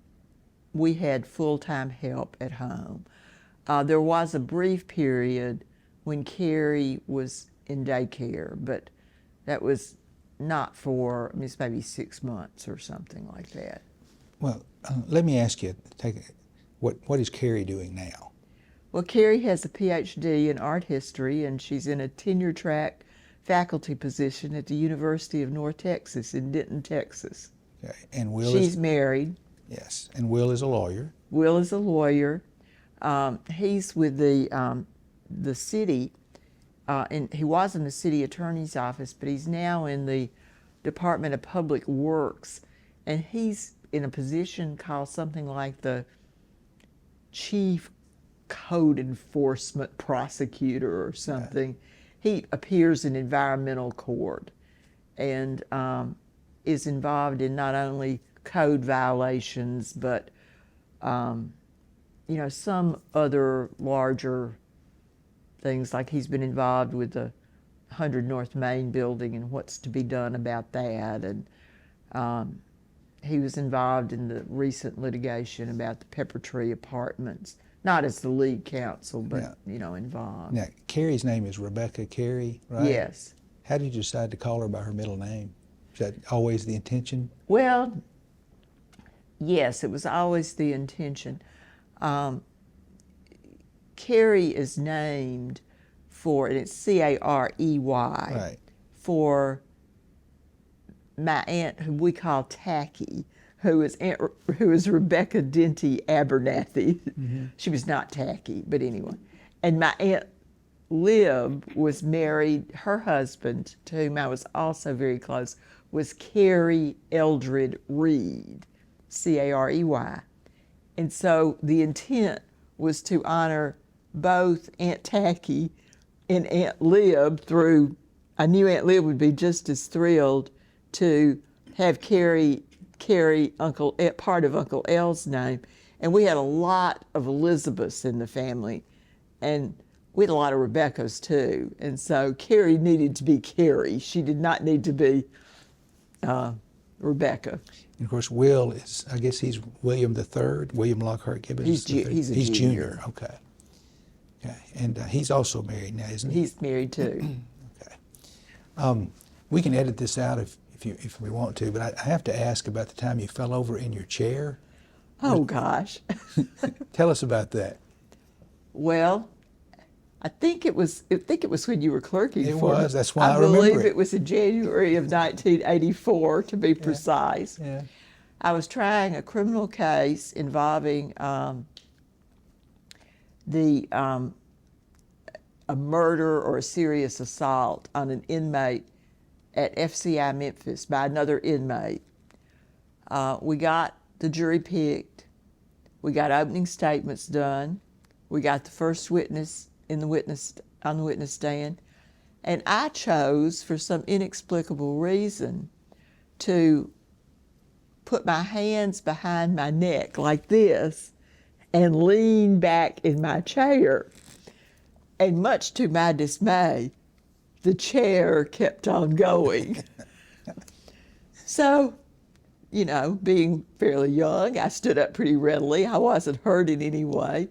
we had full-time help at home. There was a brief period when Carrie was in daycare, but that was not for, I mean, it's maybe 6 months or something like that. Well, let me ask you, what is Carrie doing now? Well, Carrie has a PhD in art history, and she's in a tenure-track faculty position at the University of North Texas in Denton, Texas. Okay. And Will She's married. Yes, and Will is a lawyer. Will is a lawyer. He's with the city, and he was in the city attorney's office, but he's now in the Department of Public Works, and he's in a position called something like the Chief Code Enforcement Prosecutor or something. He appears in environmental court and is involved in not only code violations, but some other larger things, like he's been involved with the 100 North Main building and what's to be done about that, and he was involved in the recent litigation about the Pepper Tree Apartments, not as the lead counsel, but involved. Now, Carrie's name is Rebecca Carey, right? Yes. How did you decide to call her by her middle name? Is that always the intention? Well, yes, it was always the intention. Carey is named for, and it's Carey, right, for my aunt, who we call Tacky, who is Rebecca Denty Abernathy. Mm-hmm. She was not Tacky, but anyway. And my aunt Lib was married, her husband, to whom I was also very close, was Carey Eldred Reed, Carey. And so the intent was to honor both Aunt Tacky and Aunt Lib through, I knew Aunt Lib would be just as thrilled to have Carey part of Uncle El's name. And we had a lot of Elizabeths in the family, and we had a lot of Rebeccas too. And so Carey needed to be Carey. She did not need to be Rebecca. And of course, Will is, I guess he's William III, William Lockhart Gibbons. He's junior. Okay. Okay. And he's also married now, isn't he? He's married too. Okay. We can edit this out if we want to, but I have to ask about the time you fell over in your chair. Oh gosh. Tell us about that. Well, I think it was when you were clerking for me. It was. That's why I remember believe it. it was in January of 1984, to be precise. Yeah. I was trying a criminal case involving a murder or a serious assault on an inmate at FCI Memphis by another inmate. We got the jury picked. We got opening statements done. We got the first witness on the witness stand, and I chose, for some inexplicable reason, to put my hands behind my neck like this and lean back in my chair. And much to my dismay, the chair kept on going. So, being fairly young, I stood up pretty readily. I wasn't hurt in any way.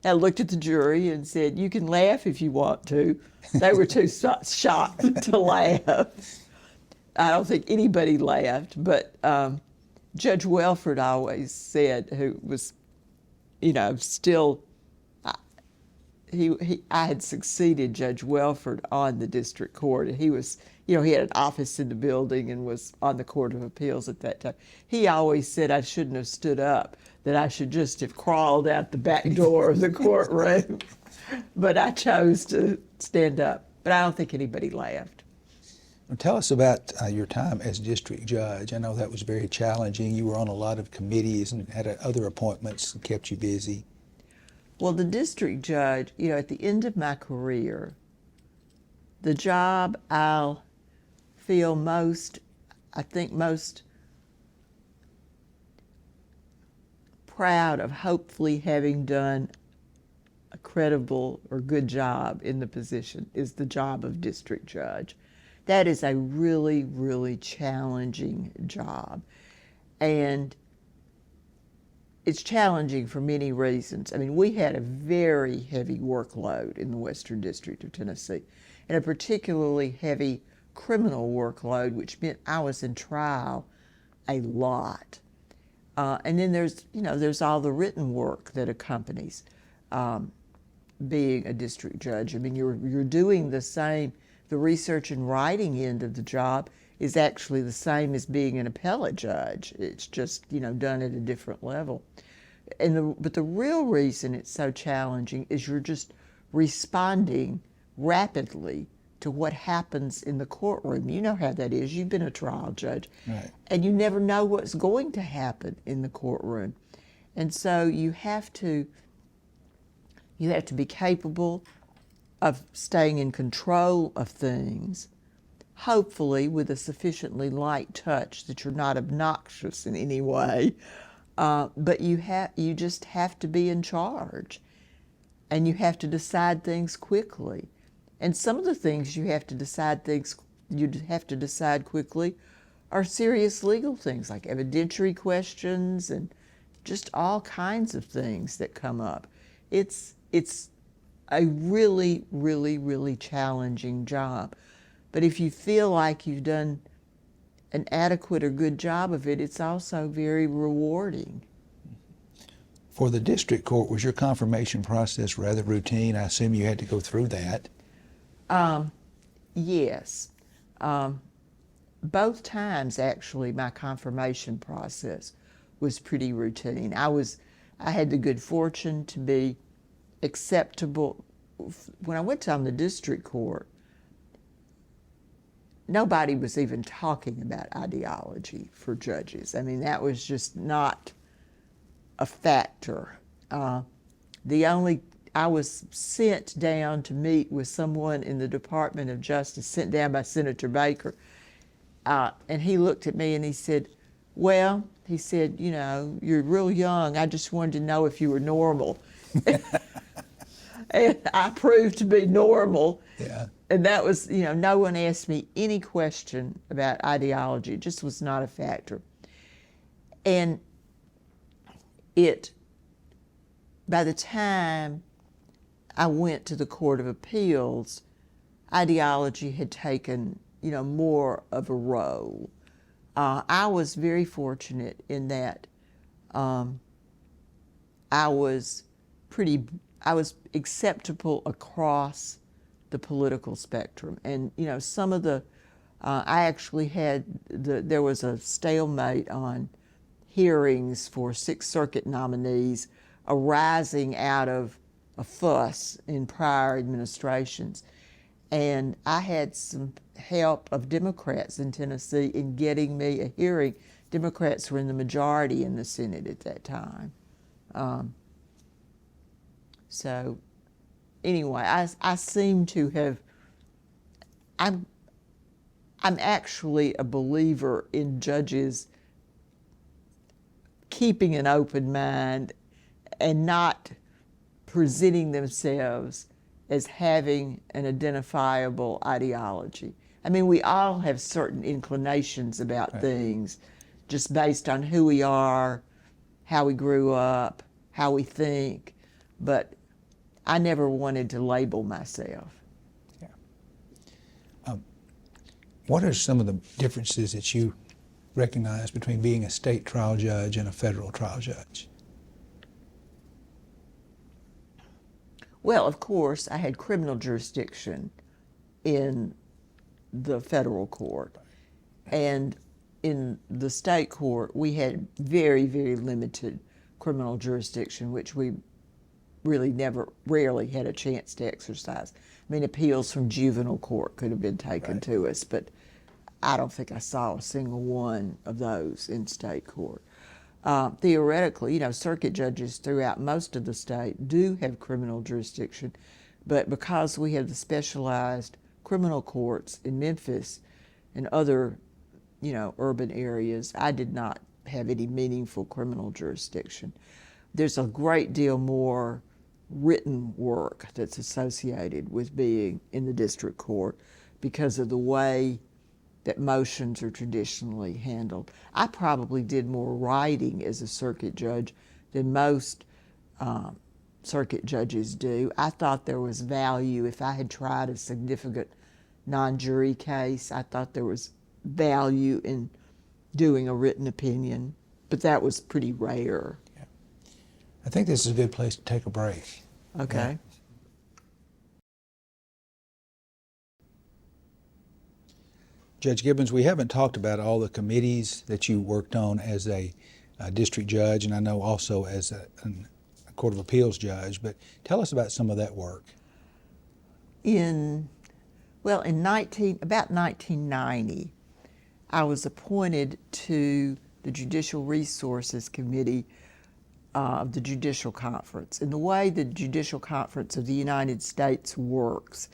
I looked at the jury and said, "You can laugh if you want to." They were too shocked to laugh. I don't think anybody laughed, but Judge Welford always said, who was, still, I had succeeded Judge Welford on the district court, and he was, he had an office in the building and was on the Court of Appeals at that time. He always said I shouldn't have stood up, that I should just have crawled out the back door of the courtroom. But I chose to stand up. But I don't think anybody laughed. Tell us about your time as district judge. I know that was very challenging. You were on a lot of committees and had other appointments that kept you busy. Well, the district judge, at the end of my career, the job I'll feel most proud of hopefully having done a credible or good job in the position is the job of district judge. That is a really, really challenging job. And it's challenging for many reasons. I mean, we had a very heavy workload in the Western District of Tennessee, and a particularly heavy criminal workload, which meant I was in trial a lot. And then there's all the written work that accompanies being a district judge. I mean, you're doing the research and writing end of the job is actually the same as being an appellate judge. It's just, done at a different level. But the real reason it's so challenging is you're just responding rapidly to what happens in the courtroom. You know how that is. You've been a trial judge. Right. And you never know what's going to happen in the courtroom. And so you have to be capable of staying in control of things, hopefully with a sufficiently light touch that you're not obnoxious in any way. But you just have to be in charge, and you have to decide things quickly. And some of the things you have to decide quickly are serious legal things like evidentiary questions and just all kinds of things that come up. It's a really, really, really challenging job. But if you feel like you've done an adequate or good job of it, it's also very rewarding. For the district court, was your confirmation process rather routine? I assume you had to go through that. Yes. Both times, actually, my confirmation process was pretty routine. I had the good fortune to be acceptable. When I went on the district court, nobody was even talking about ideology for judges. I mean, that was just not a factor. I was sent down to meet with someone in the Department of Justice, sent down by Senator Baker, and he looked at me and he said, well, he said, you're real young. I just wanted to know if you were normal. And I proved to be normal. Yeah. And that was, no one asked me any question about ideology. It just was not a factor. And by the time I went to the Court of Appeals, ideology had taken, more of a role. I was very fortunate in that I was acceptable across the political spectrum. And, some of I actually there was a stalemate on hearings for Sixth Circuit nominees arising out of a fuss in prior administrations. And I had some help of Democrats in Tennessee in getting me a hearing. Democrats were in the majority in the Senate at that time. So anyway, I seem to have, I'm actually a believer in judges keeping an open mind and not presenting themselves as having an identifiable ideology. I mean, we all have certain inclinations about things just based on who we are, how we grew up, how we think, but I never wanted to label myself. Yeah. What are some of the differences that you recognize between being a state trial judge and a federal trial judge? Well, of course, I had criminal jurisdiction in the federal court. And in the state court, we had very, very limited criminal jurisdiction, which we really rarely had a chance to exercise. I mean, appeals from juvenile court could have been taken to us, but I don't think I saw a single one of those in state court. Theoretically, circuit judges throughout most of the state do have criminal jurisdiction, but because we have the specialized criminal courts in Memphis and other, urban areas, I did not have any meaningful criminal jurisdiction. There's a great deal more written work that's associated with being in the district court because of the way that motions are traditionally handled. I probably did more writing as a circuit judge than most circuit judges do. I thought there was value if I had tried a significant non-jury case. I thought there was value in doing a written opinion, but that was pretty rare. Yeah. I think this is a good place to take a break. Okay. Yeah. Judge Gibbons, we haven't talked about all the committees that you worked on as a district judge, and I know also as a Court of Appeals judge, but tell us about some of that work. In about 1990, I was appointed to the Judicial Resources Committee of the Judicial Conference. And the way the Judicial Conference of the United States works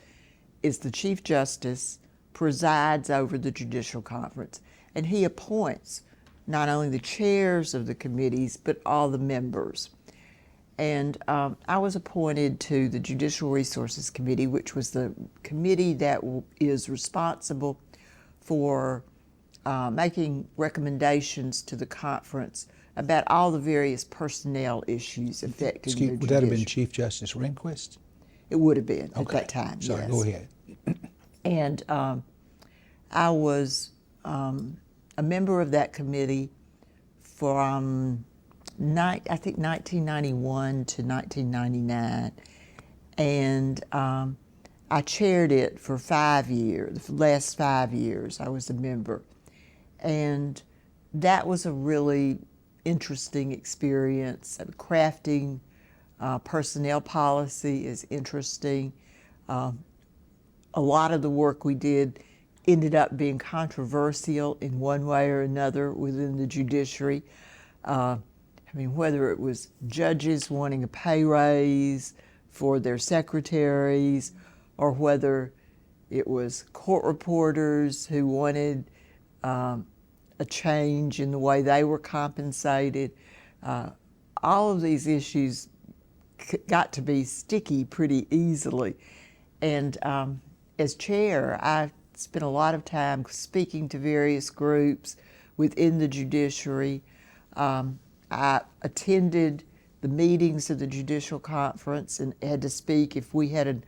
is the Chief Justice presides over the Judicial Conference, and he appoints not only the chairs of the committees, but all the members. And I was appointed to the Judicial Resources Committee, which was the committee that is responsible for making recommendations to the conference about all the various personnel issues affecting the Would that have been judicial. Chief Justice Rehnquist? It would have been at Okay. that time, Sorry, yes. go ahead. And I was a member of that committee from I think 1991 to 1999, and I chaired it for 5 years. The last 5 years I was a member, and that was a really interesting experience. Crafting personnel policy is interesting. A lot of the work we did ended up being controversial in one way or another within the judiciary. Whether it was judges wanting a pay raise for their secretaries, or whether it was court reporters who wanted a change in the way they were compensated. All of these issues got to be sticky pretty easily. And as chair, I spent a lot of time speaking to various groups within the judiciary. I attended the meetings of the Judicial Conference and had to speak if we had an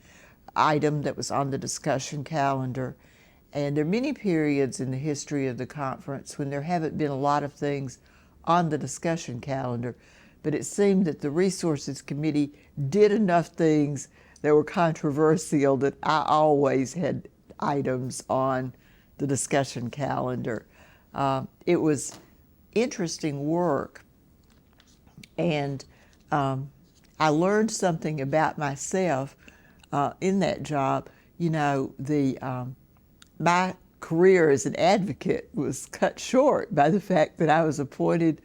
item that was on the discussion calendar. And there are many periods in the history of the conference when there haven't been a lot of things on the discussion calendar, but it seemed that the Resources Committee did enough things that were controversial that I always had items on the discussion calendar. It was interesting work, and I learned something about myself in that job. My career as an advocate was cut short by the fact that I was appointed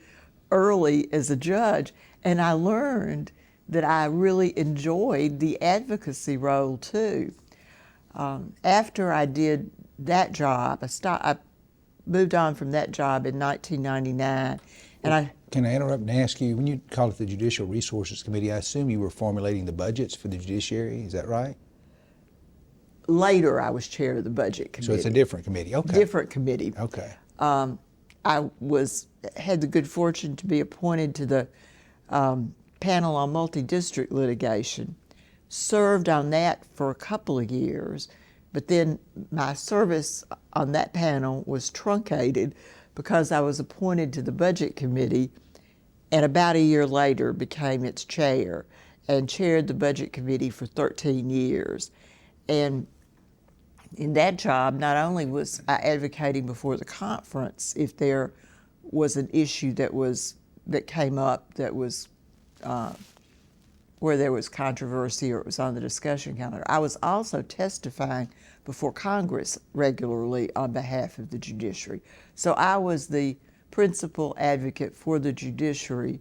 early as a judge, and I learned that I really enjoyed the advocacy role too. After I did that job, I moved on from that job in 1999, and Can I interrupt and ask you, when you call it the Judicial Resources Committee, I assume you were formulating the budgets for the judiciary, is that right? Later I was chair of the Budget Committee. So it's a different committee, okay. Different committee. Okay. I had the good fortune to be appointed to the panel on multi-district litigation, served on that for a couple of years, but then my service on that panel was truncated because I was appointed to the Budget Committee, and about a year later became its chair and chaired the Budget Committee for 13 years. And in that job, not only was I advocating before the conference if there was an issue that came up that was where there was controversy or it was on the discussion calendar. I was also testifying before Congress regularly on behalf of the judiciary. So I was the principal advocate for the judiciary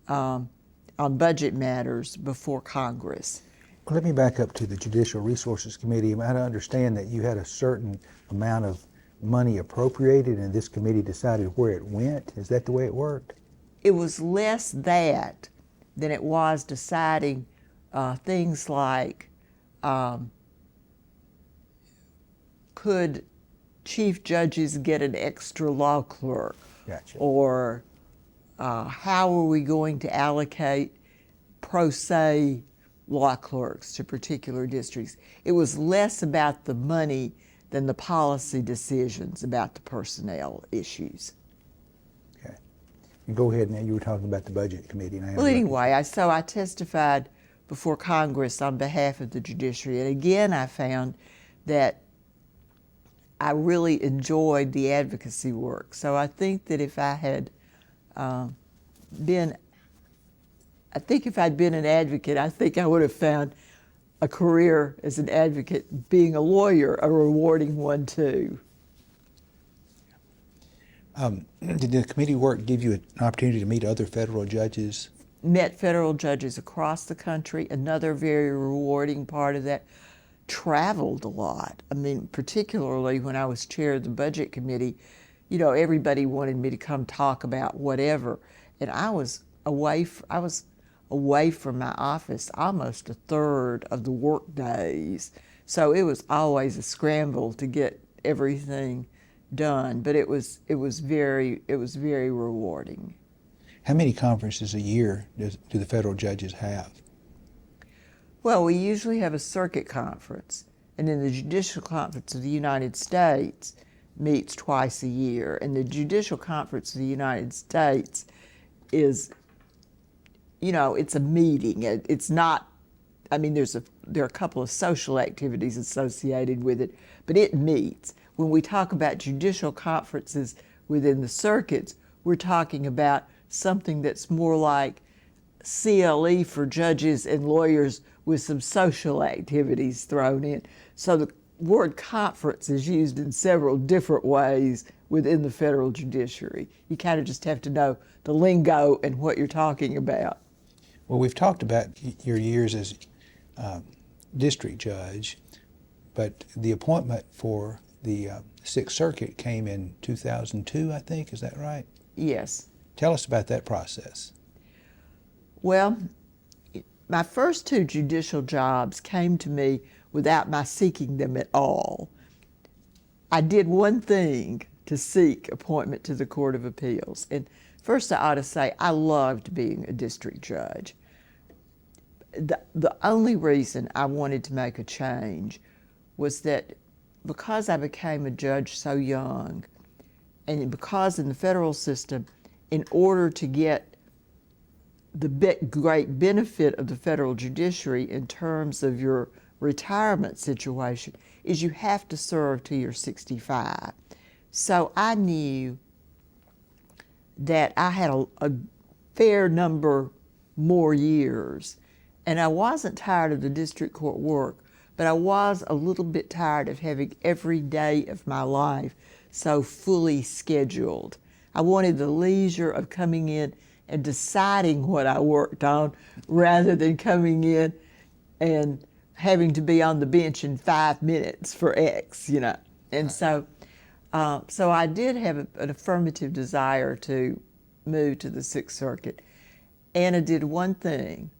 on budget matters before Congress. Well, let me back up to the Judicial Resources Committee. I understand that you had a certain amount of money appropriated and this committee decided where it went. Is that the way it worked? It was less that than it was deciding things like could chief judges get an extra law clerk? Gotcha. Or how are we going to allocate pro se law clerks to particular districts? It was less about the money than the policy decisions about the personnel issues. Okay. And go ahead now. You were talking about the Budget Committee. And Well, anyway, I testified before Congress on behalf of the judiciary, and again I found that I really enjoyed the advocacy work. So I think that if I had if I'd been an advocate, I think I would have found a career as an advocate, being a lawyer, a rewarding one too. Did the committee work give you an opportunity to meet other federal judges? Met federal judges across the country. Another very rewarding part of that, traveled a lot. I mean, particularly when I was chair of the Budget Committee, you know, everybody wanted me to come talk about whatever. And I was away from my office almost a third of the work days. So it was always a scramble to get everything done, but it was very rewarding. How many conferences a year do the federal judges have? Well, we usually have a circuit conference, and then the Judicial Conference of the United States meets twice a year, and the Judicial Conference of the United States is, you know, it's a meeting. It's not, I mean, there are a couple of social activities associated with it, but it meets. When we talk about judicial conferences within the circuits, we're talking about something that's more like CLE for judges and lawyers with some social activities thrown in. So the word conference is used in several different ways within the federal judiciary. You kind of just have to know the lingo and what you're talking about. Well, we've talked about your years as district judge, but the appointment for the Sixth Circuit came in 2002, I think. Is that right? Yes. Tell us about that process. Well, my first two judicial jobs came to me without my seeking them at all. I did one thing to seek appointment to the Court of Appeals. And first I ought to say I loved being a district judge. The only reason I wanted to make a change was that because I became a judge so young, and because in the federal system, in order to get the great benefit of the federal judiciary in terms of your retirement situation, is you have to serve till you're 65. So I knew that I had a fair number more years, and I wasn't tired of the district court work, but I was a little bit tired of having every day of my life so fully scheduled. I wanted the leisure of coming in and deciding what I worked on rather than coming in and having to be on the bench in 5 minutes for X, you know. And so I did have an affirmative desire to move to the Sixth Circuit. And I did one thing.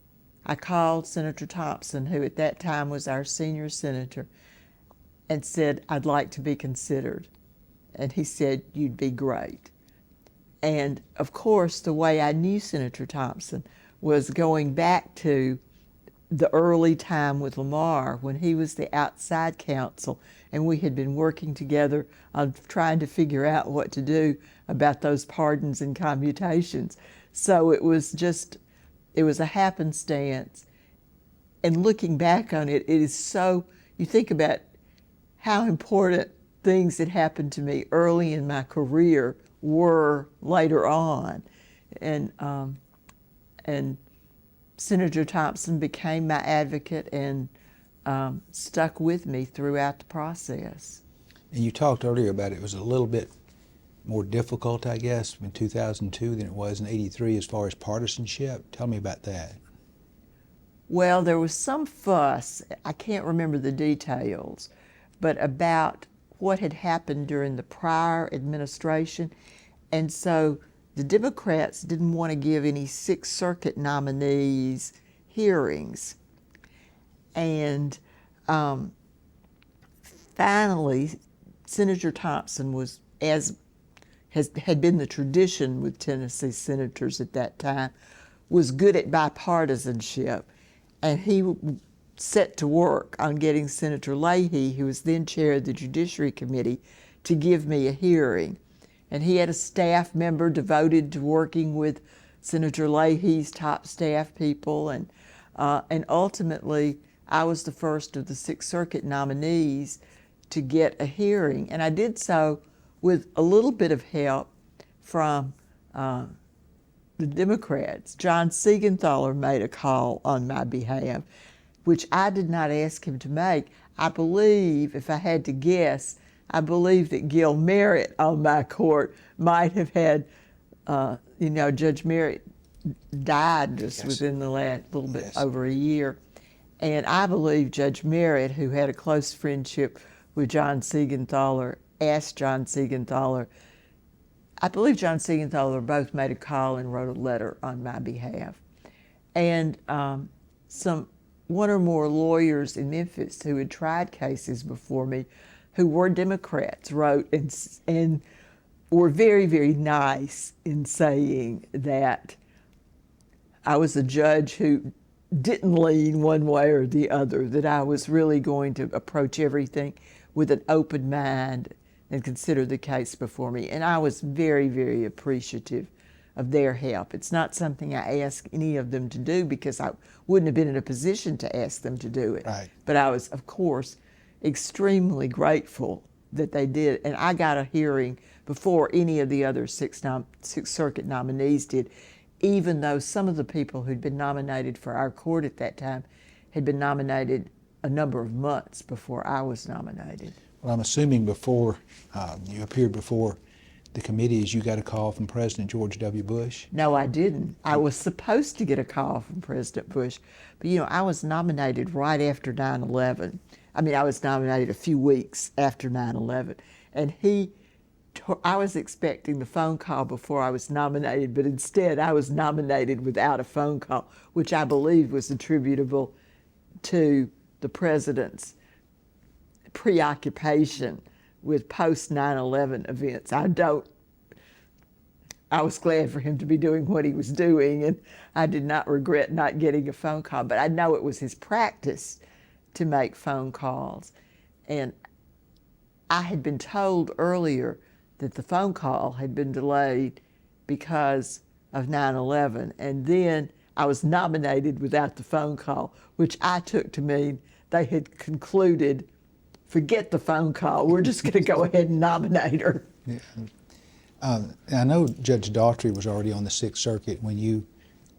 I called Senator Thompson, who at that time was our senior senator, and said, I'd like to be considered. And he said, you'd be great. And of course, the way I knew Senator Thompson was going back to the early time with Lamar when he was the outside counsel, and we had been working together on trying to figure out what to do about those pardons and commutations. So it was a happenstance. And looking back on it, it is so, you think about how important things that happened to me early in my career were later on. And Senator Thompson became my advocate and stuck with me throughout the process. And you talked earlier about it was a little bit more difficult, I guess, in 2002 than it was in '83 as far as partisanship. Tell me about that. Well, there was some fuss, I can't remember the details, but about what had happened during the prior administration. And so the Democrats didn't want to give any Sixth Circuit nominees hearings. And finally, Senator Thompson was, as had been the tradition with Tennessee senators at that time, was good at bipartisanship. And he set to work on getting Senator Leahy, who was then chair of the Judiciary Committee, to give me a hearing. And he had a staff member devoted to working with Senator Leahy's top staff people. And ultimately, I was the first of the Sixth Circuit nominees to get a hearing. And I did so with a little bit of help from the Democrats. John Siegenthaler made a call on my behalf, which I did not ask him to make. I believe, if I had to guess, I believe that Gil Merritt on my court might have had, Judge Merritt died just within the last little bit over a year. And I believe Judge Merritt, who had a close friendship with John Siegenthaler, asked John Siegenthaler. I believe John Siegenthaler both made a call and wrote a letter on my behalf. And one or more lawyers in Memphis who had tried cases before me, who were Democrats, wrote and were very, very nice in saying that I was a judge who didn't lean one way or the other, that I was really going to approach everything with an open mind and consider the case before me. And I was very, very appreciative of their help. It's not something I ask any of them to do because I wouldn't have been in a position to ask them to do it. Right. But I was, of course, extremely grateful that they did. And I got a hearing before any of the other Sixth Circuit nominees did, even though some of the people who'd been nominated for our court at that time had been nominated a number of months before I was nominated. Well, I'm assuming before you appeared before the committees, you got a call from President George W. Bush? No, I didn't. I was supposed to get a call from President Bush, but I was nominated right after 9/11. I was nominated a few weeks after 9/11, and I was expecting the phone call before I was nominated, but instead I was nominated without a phone call, which I believe was attributable to the president's preoccupation with post 9/11 events. I was glad for him to be doing what he was doing, and I did not regret not getting a phone call, but I know it was his practice to make phone calls. And I had been told earlier that the phone call had been delayed because of 9/11, and then I was nominated without the phone call, which I took to mean they had concluded, forget the phone call, we're just going to go ahead and nominate her. Yeah. I know Judge Daughtry was already on the Sixth Circuit when you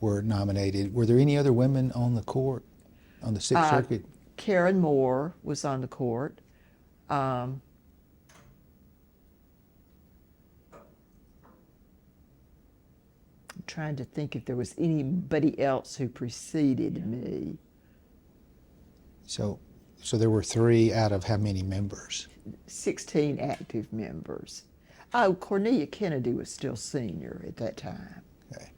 were nominated. Were there any other women on the court, on the Sixth Circuit? Karen Moore was on the court. I'm trying to think if there was anybody else who preceded me. So there were 3 out of how many members? 16 active members. Oh, Cornelia Kennedy was still senior at that time. Okay.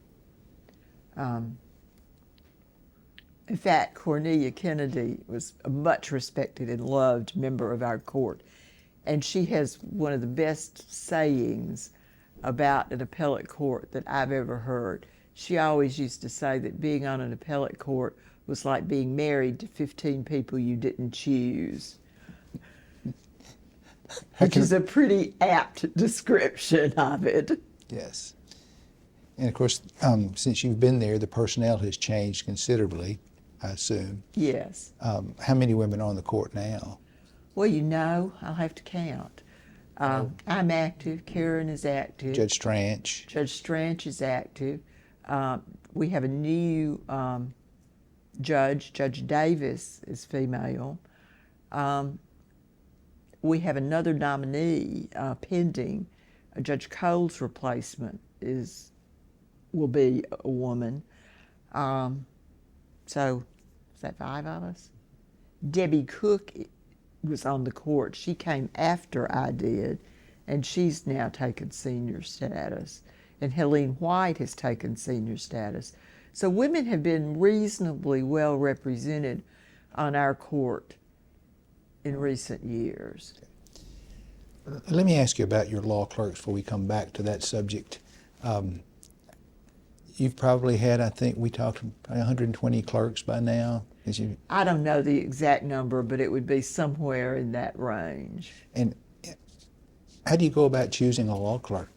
In fact, Cornelia Kennedy was a much respected and loved member of our court, and she has one of the best sayings about an appellate court that I've ever heard. She always used to say that being on an appellate court was like being married to 15 people you didn't choose, which is a pretty apt description of it. Yes. And of course, since you've been there, the personnel has changed considerably, I assume. Yes. How many women are on the court now? Well, I'll have to count. I'm active. Karen is active. Judge Stranch. Judge Stranch is active. We have a new Judge Davis is female. We have another nominee pending. Judge Cole's replacement will be a woman. So, is that 5 of us? Debbie Cook was on the court. She came after I did, and she's now taken senior status. And Helene White has taken senior status. So women have been reasonably well represented on our court in recent years. Let me ask you about your law clerks before we come back to that subject. You've probably had, I think we talked, 120 clerks by now. I don't know the exact number, but it would be somewhere in that range. And how do you go about choosing a law clerk?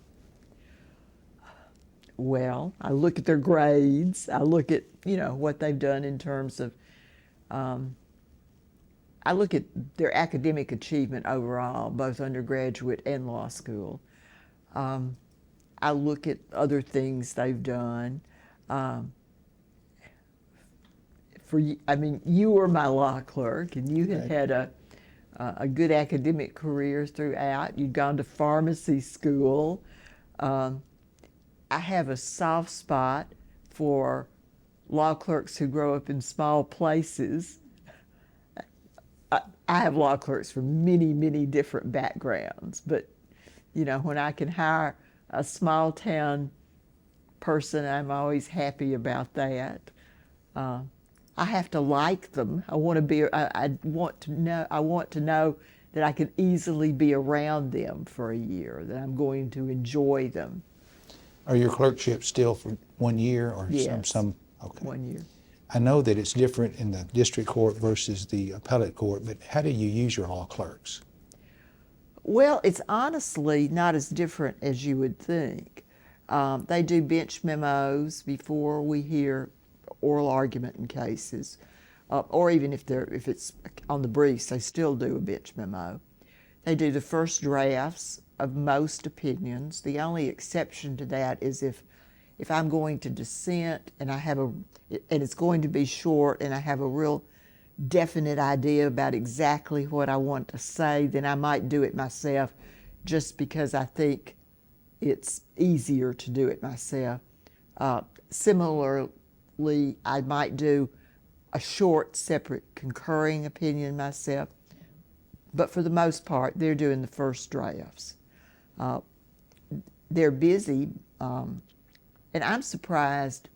Well, I look at their grades. I look at, what they've done in terms of, I look at their academic achievement overall, both undergraduate and law school. I look at other things they've done. You were my law clerk, and you had a good academic career throughout. You'd gone to pharmacy school. I have a soft spot for law clerks who grow up in small places. I have law clerks from many, many different backgrounds, but when I can hire a small town person, I'm always happy about that. I have to like them. I want to know that I can easily be around them for a year, that I'm going to enjoy them. Are your clerkships still for 1 year or Yes, some? Okay. 1 year. I know that it's different in the district court versus the appellate court, but how do you use your law clerks? Well, it's honestly not as different as you would think. They do bench memos before we hear oral argument in cases, or even if it's on the briefs, they still do a bench memo. They do the first drafts of most opinions. The only exception to that is if I'm going to dissent and it's going to be short and I have a real definite idea about exactly what I want to say, then I might do it myself just because I think it's easier to do it myself. Similarly, I might do a short, separate concurring opinion myself, but for the most part, they're doing the first drafts. They're busy, and I'm surprised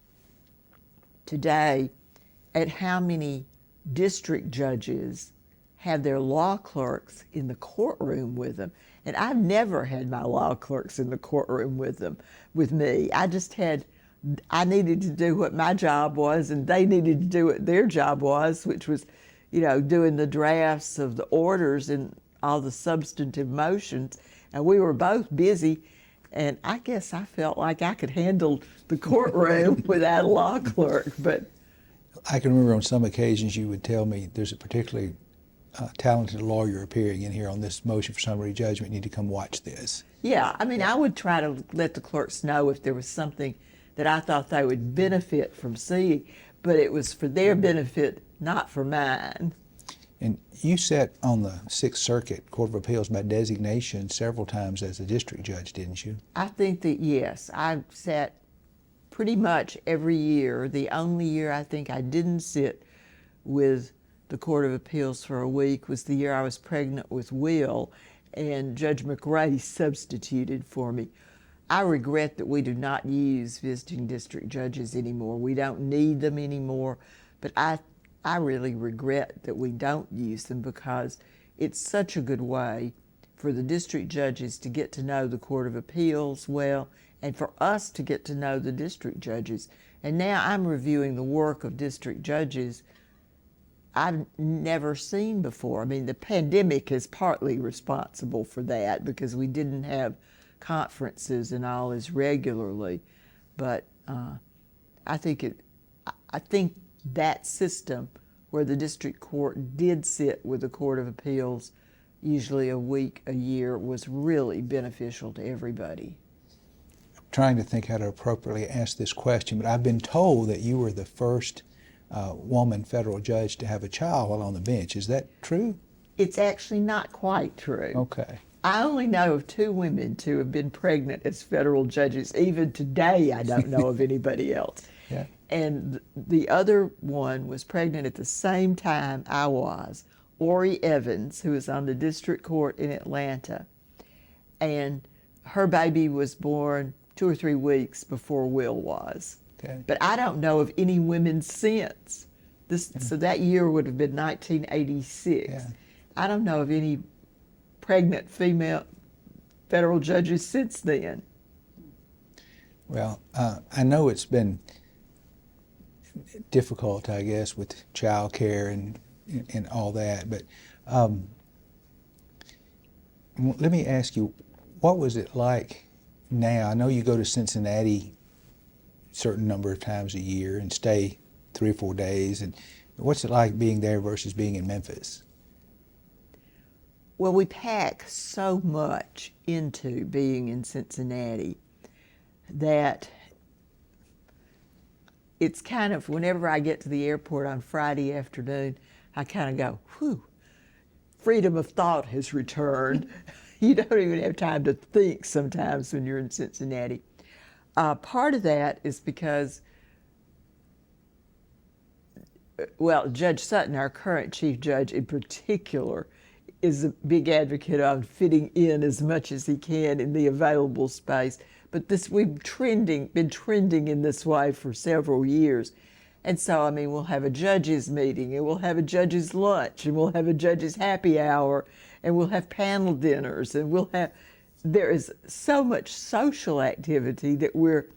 today at how many district judges have their law clerks in the courtroom with them. And I've never had my law clerks in the courtroom with me. I needed to do what my job was, and they needed to do what their job was, which was, doing the drafts of the orders and all the substantive motions. And we were both busy, and I guess I felt like I could handle the courtroom without a law clerk. But I can remember on some occasions you would tell me there's a particularly talented lawyer appearing in here on this motion for summary judgment. You need to come watch this. Yeah, I would try to let the clerks know if there was something that I thought they would benefit from seeing, but it was for their benefit, not for mine. And you sat on the Sixth Circuit Court of Appeals by designation several times as a district judge, didn't you? I think that, yes. I sat pretty much every year. The only year I think I didn't sit with the Court of Appeals for a week was the year I was pregnant with Will, and Judge McRae substituted for me. I regret that we do not use visiting district judges anymore. We don't need them anymore, but I really regret that we don't use them because it's such a good way for the district judges to get to know the Court of Appeals well, and for us to get to know the district judges. And now I'm reviewing the work of district judges I've never seen before. The pandemic is partly responsible for that because we didn't have conferences and all as regularly, but I think that system where the district court did sit with the Court of Appeals usually a week, a year, was really beneficial to everybody. I'm trying to think how to appropriately ask this question, but I've been told that you were the first woman federal judge to have a child while on the bench. Is that true? It's actually not quite true. Okay. I only know of 2 women to have been pregnant as federal judges. Even today, I don't know of anybody else. Yeah. And the other one was pregnant at the same time I was, Ori Evans, who was on the district court in Atlanta. And her baby was born 2 or 3 weeks before Will was. Okay. But I don't know of any women since. So that year would have been 1986. Yeah. I don't know of any pregnant female federal judges since then. Well, I know it's been difficult, I guess, with child care and all that, but let me ask you, what was it like now? I know you go to Cincinnati a certain number of times a year and stay 3 or 4 days, and what's it like being there versus being in Memphis? Well, we pack so much into being in Cincinnati that it's kind of, whenever I get to the airport on Friday afternoon, I kind of go, whew, freedom of thought has returned. You don't even have time to think sometimes when you're in Cincinnati. Part of that is because, well, Judge Sutton, our current chief judge in particular, is a big advocate of fitting in as much as he can in the available space. But we've been trending in this way for several years. And so, I mean, we'll have a judges meeting, and we'll have a judges lunch, and we'll have a judges happy hour, and we'll have panel dinners, and there is so much social activity that we're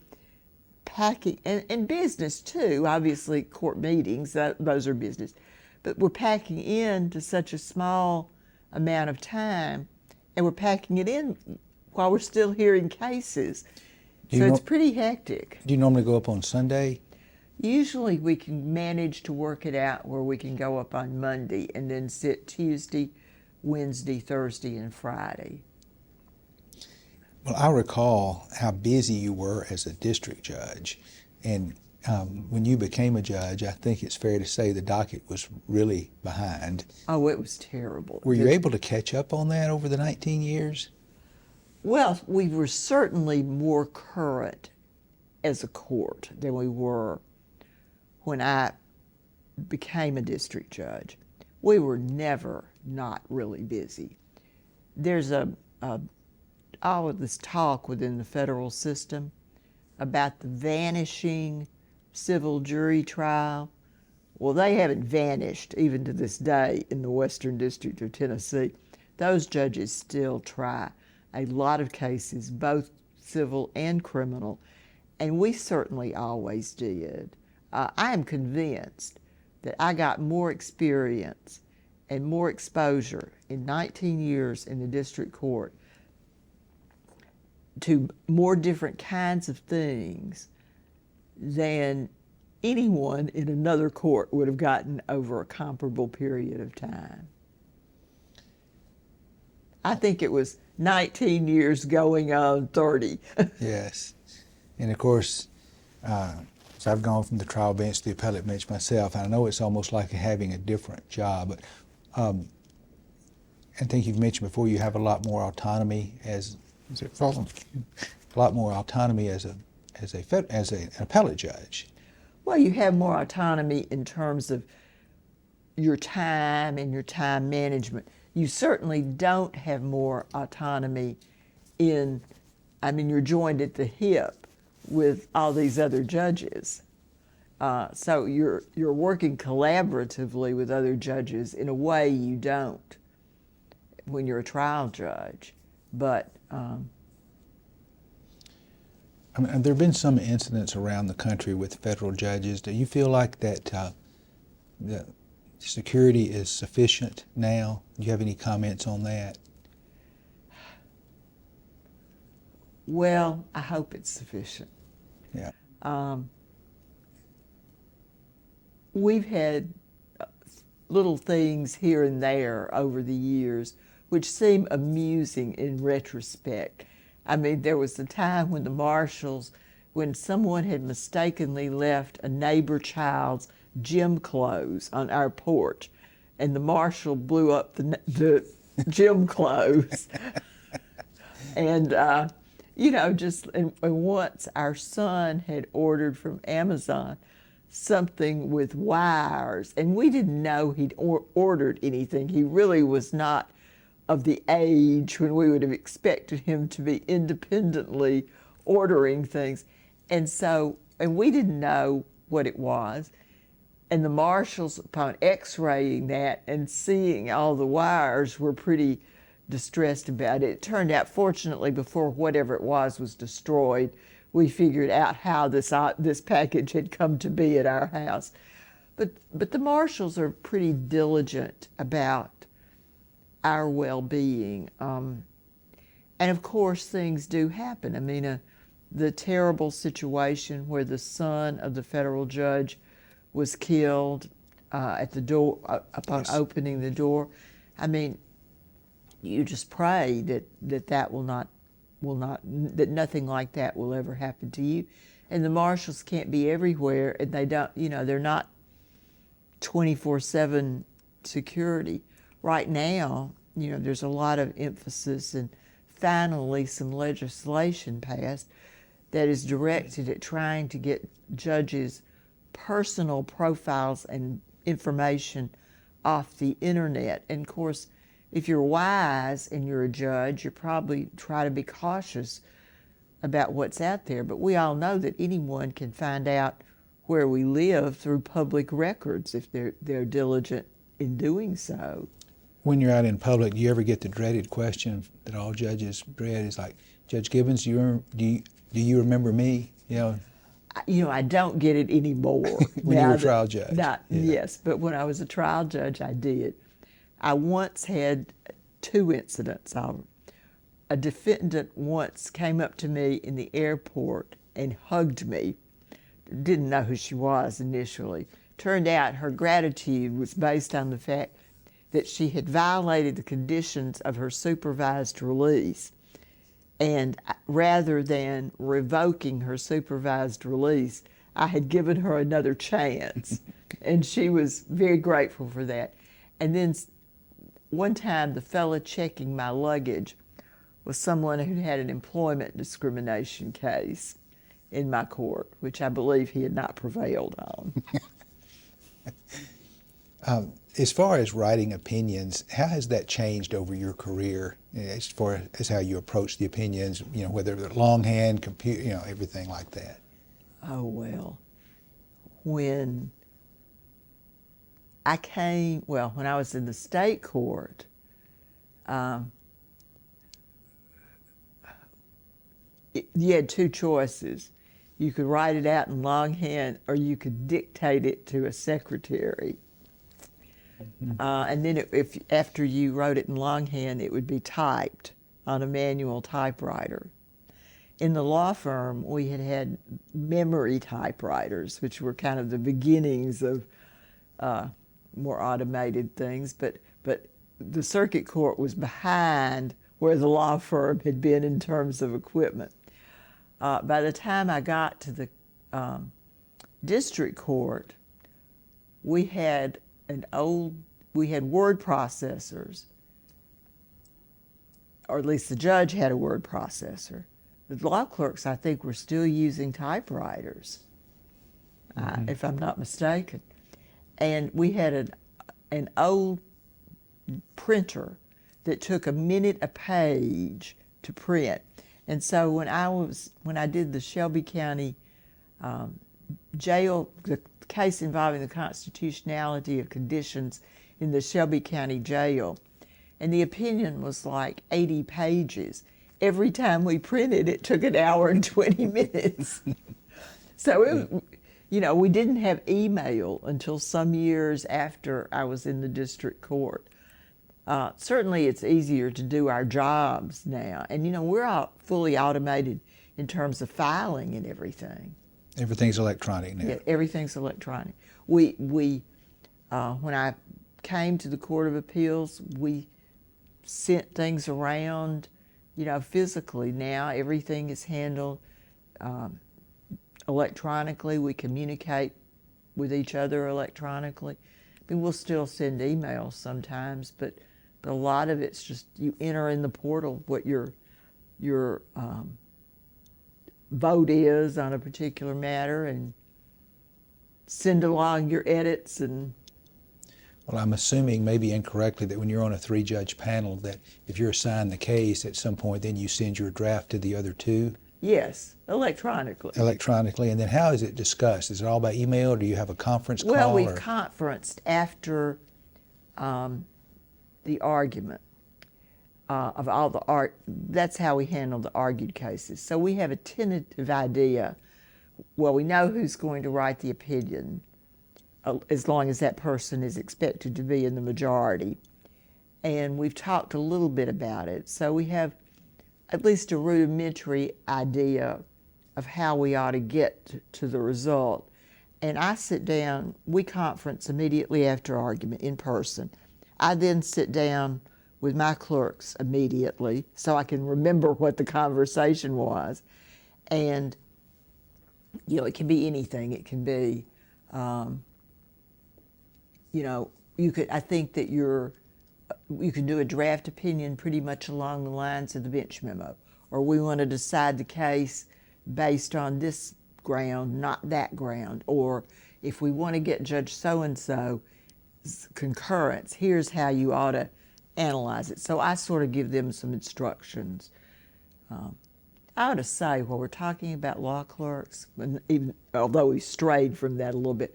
packing, and business too, obviously court meetings, those are business, but we're packing in to such a small amount of time, and we're packing it in while we're still hearing cases. So it's pretty hectic. Do you normally go up on Sunday? Usually we can manage to work it out where we can go up on Monday and then sit Tuesday, Wednesday, Thursday, and Friday. Well, I recall how busy you were as a district judge, and when you became a judge, I think it's fair to say the docket was really behind. Oh, it was terrible. Were you able to catch up on that over the 19 years? Well, we were certainly more current as a court than we were when I became a district judge. We were never not really busy. There's all of this talk within the federal system about the vanishing civil jury trial. Well, they haven't vanished even to this day in the Western District of Tennessee. Those judges still try a lot of cases, both civil and criminal, and we certainly always did. I am convinced that I got more experience and more exposure in 19 years in the district court to more different kinds of things than anyone in another court would have gotten over a comparable period of time. I think it was 19 years going on 30. Yes. And of course, so I've gone from the trial bench to the appellate bench myself, and I know it's almost like having a different job. But I think you've mentioned before you have a lot more autonomy as an appellate judge. Well, you have more autonomy in terms of your time and your time management. You certainly don't have more autonomy you're joined at the hip with all these other judges. So you're working collaboratively with other judges in a way you don't when you're a trial judge. But there have been some incidents around the country with federal judges. Do you feel like that the security is sufficient now? Do you have any comments on that? Well, I hope it's sufficient. Yeah. We've had little things here and there over the years which seem amusing in retrospect. I mean, there was a time when the marshals, when someone had mistakenly left a neighbor child's gym clothes on our porch, and the marshal blew up the gym clothes. And, and once our son had ordered from Amazon something with wires, and we didn't know he'd ordered anything. He really was not of the age when we would have expected him to be independently ordering things. And we didn't know what it was. And the marshals, upon x-raying that and seeing all the wires, were pretty distressed about it. It turned out, fortunately, before whatever it was destroyed, we figured out how this package had come to be at our house. But the marshals are pretty diligent about our well-being. And of course, things do happen. I mean, the terrible situation where the son of the federal judge was killed at the door upon opening the door. I mean, you just pray that nothing like that will ever happen to you. And the marshals can't be everywhere, and they don't, they're not 24/7 security. Right now, there's a lot of emphasis, and finally some legislation passed that is directed at trying to get judges' personal profiles and information off the internet. And of course, if you're wise and you're a judge, you probably try to be cautious about what's out there. But we all know that anyone can find out where we live through public records if they're diligent in doing so. When you're out in public, do you ever get the dreaded question that all judges dread? Is like, Judge Gibbons, do you remember me? I don't get it anymore. When you were a trial judge. Yes, but when I was a trial judge, I did. I once had 2 incidents. A defendant once came up to me in the airport and hugged me. Didn't know who she was initially. Turned out her gratitude was based on the fact that she had violated the conditions of her supervised release. And rather than revoking her supervised release, I had given her another chance. And she was very grateful for that. And then one time, the fellow checking my luggage was someone who had an employment discrimination case in my court, which I believe he had not prevailed on. As far as writing opinions, how has that changed over your career as far as how you approach the opinions, whether they're longhand, computer, everything like that? Oh, well, when I was in the state court, you had 2 choices. You could write it out in longhand, or you could dictate it to a secretary. And then after you wrote it in longhand, it would be typed on a manual typewriter. In the law firm, we had memory typewriters, which were kind of the beginnings of more automated things, but the circuit court was behind where the law firm had been in terms of equipment. By the time I got to the district court, we had word processors, or at least the judge had a word processor. The law clerks, I think, were still using typewriters, if I'm not mistaken. And we had an old printer that took a minute a page to print. And so when I did the Shelby County jail, the case involving the constitutionality of conditions in the Shelby County jail, and the opinion was like 80 pages. Every time we printed, it took 1 hour and 20 minutes. So we didn't have email until some years after I was in the district court. Certainly it's easier to do our jobs now. And we're all fully automated in terms of filing and everything. Everything's electronic now. Yeah, everything's electronic. When I came to the Court of Appeals, we sent things around, physically. Now everything is handled electronically. We communicate with each other electronically. I mean, we'll still send emails sometimes, but a lot of it's just you enter in the portal what your vote is on a particular matter and send along your edits. And well, I'm assuming, maybe incorrectly, that when you're on a 3-judge panel, that if you're assigned the case at some point, then you send your draft to the other 2? yes, electronically. Electronically, and then how is it discussed? Is it all by email, or do you have a conference call? Well, we've or? conferenced after the argument of all the art. That's how we handle the argued cases. So we have a tentative idea. Well, we know who's going to write the opinion, as long as that person is expected to be in the majority. And we've talked a little bit about it. So we have at least a rudimentary idea of how we ought to get to the result. And I sit down, we conference immediately after argument in person. I then sit down with my clerks immediately so I can remember what the conversation was. And, you know, it can be anything. It can be, you know, I think that you can do a draft opinion pretty much along the lines of the bench memo, or we want to decide the case based on this ground, not that ground, or if we want to get Judge so-and-so's concurrence, here's how you ought to analyze it. So I sort of give them some instructions. I ought to say, while we're talking about law clerks, even although we strayed from that a little bit,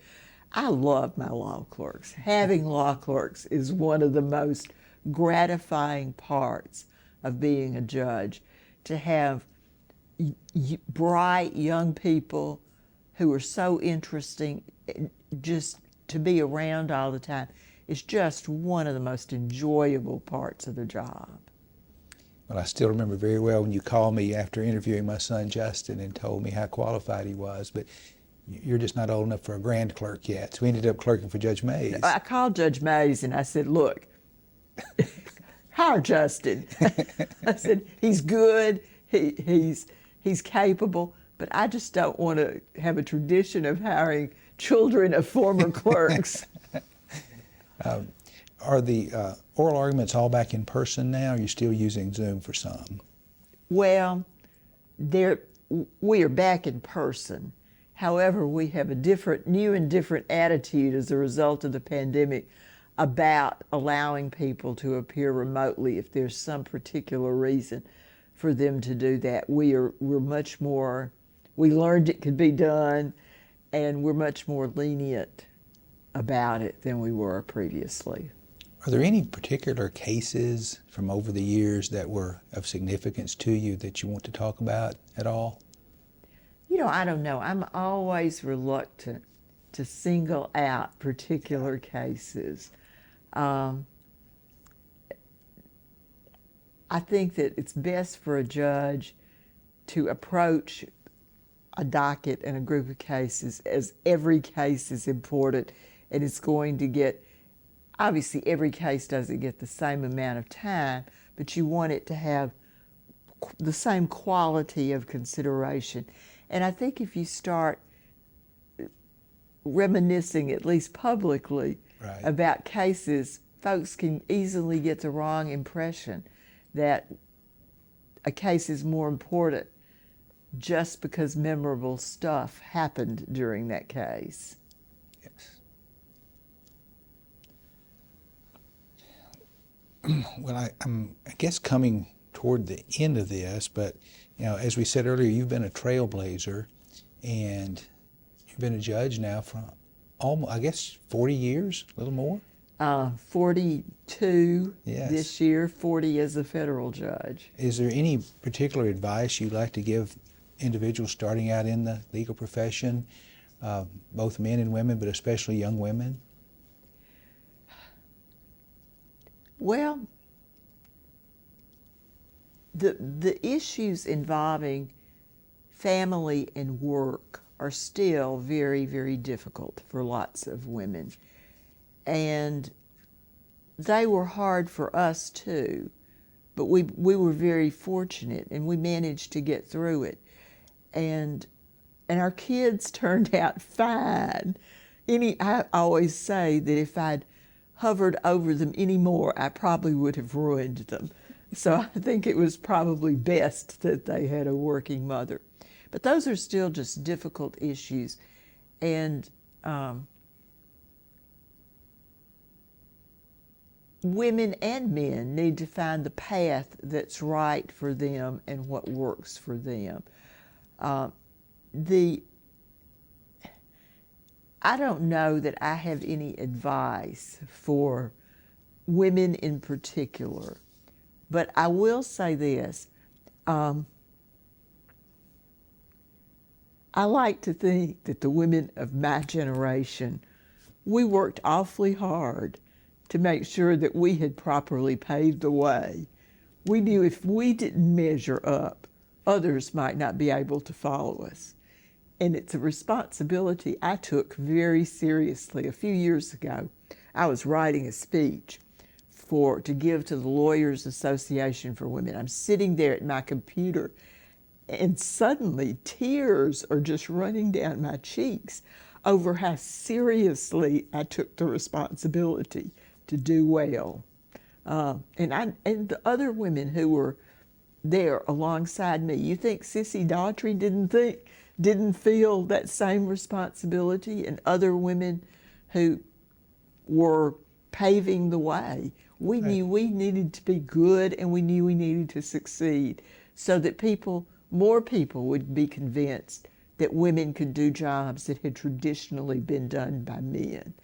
I love my law clerks. Having law clerks is one of the most gratifying parts of being a judge, to have bright young people who are so interesting, just to be around all the time. It's just one of the most enjoyable parts of the job. Well, I still remember very well when you called me after interviewing my son Justin and told me how qualified he was, but you're just not old enough for a grand clerk yet. So we ended up clerking for Judge Mays. I called Judge Mays and I said, look, hire Justin. I said, he's good, he's capable, but I just don't want to have a tradition of hiring children of former clerks. Are the oral arguments all back in person now, or are you still using Zoom for some? Well, we are back in person. However, we have a new and different attitude as a result of the pandemic about allowing people to appear remotely if there's some particular reason for them to do that. We're much more, we learned it could be done, and we're much more lenient about it than we were previously. Are there any particular cases from over the years that were of significance to you that you want to talk about at all? You know, I don't know. I'm always reluctant to single out particular cases. I think that it's best for a judge to approach a docket and a group of cases as every case is important, and it's going to get, obviously every case doesn't get the same amount of time, but you want it to have the same quality of consideration. And I think if you start reminiscing, at least publicly, right, about cases, folks can easily get the wrong impression that a case is more important just because memorable stuff happened during that case. Yes. Well, I guess coming toward the end of this, but you know, as we said earlier, you've been a trailblazer, and you've been a judge now for almost, I guess, 40 years, a little more? 42 yes, this year, 40 as a federal judge. Is there any particular advice you'd like to give individuals starting out in the legal profession, both men and women, but especially young women? Well, the issues involving family and work are still very, very difficult for lots of women. And they were hard for us too, but we were very fortunate and we managed to get through it. And our kids turned out fine I always say that if I'd hovered over them anymore, I probably would have ruined them. So I think it was probably best that they had a working mother. But those are still just difficult issues. And women and men need to find the path that's right for them and what works for them. I don't know that I have any advice for women in particular, but I will say this. I like to think that the women of my generation, we worked awfully hard to make sure that we had properly paved the way. We knew if we didn't measure up, others might not be able to follow us. And it's a responsibility I took very seriously. A few years ago, I was writing a speech to give to the Lawyers Association for Women. I'm sitting there at my computer, and suddenly tears are just running down my cheeks over how seriously I took the responsibility to do well. And the other women who were there alongside me, you think Sissy Daughtry didn't feel that same responsibility, and other women who were paving the way? We knew we needed to be good, and we knew we needed to succeed so that more people would be convinced that women could do jobs that had traditionally been done by men.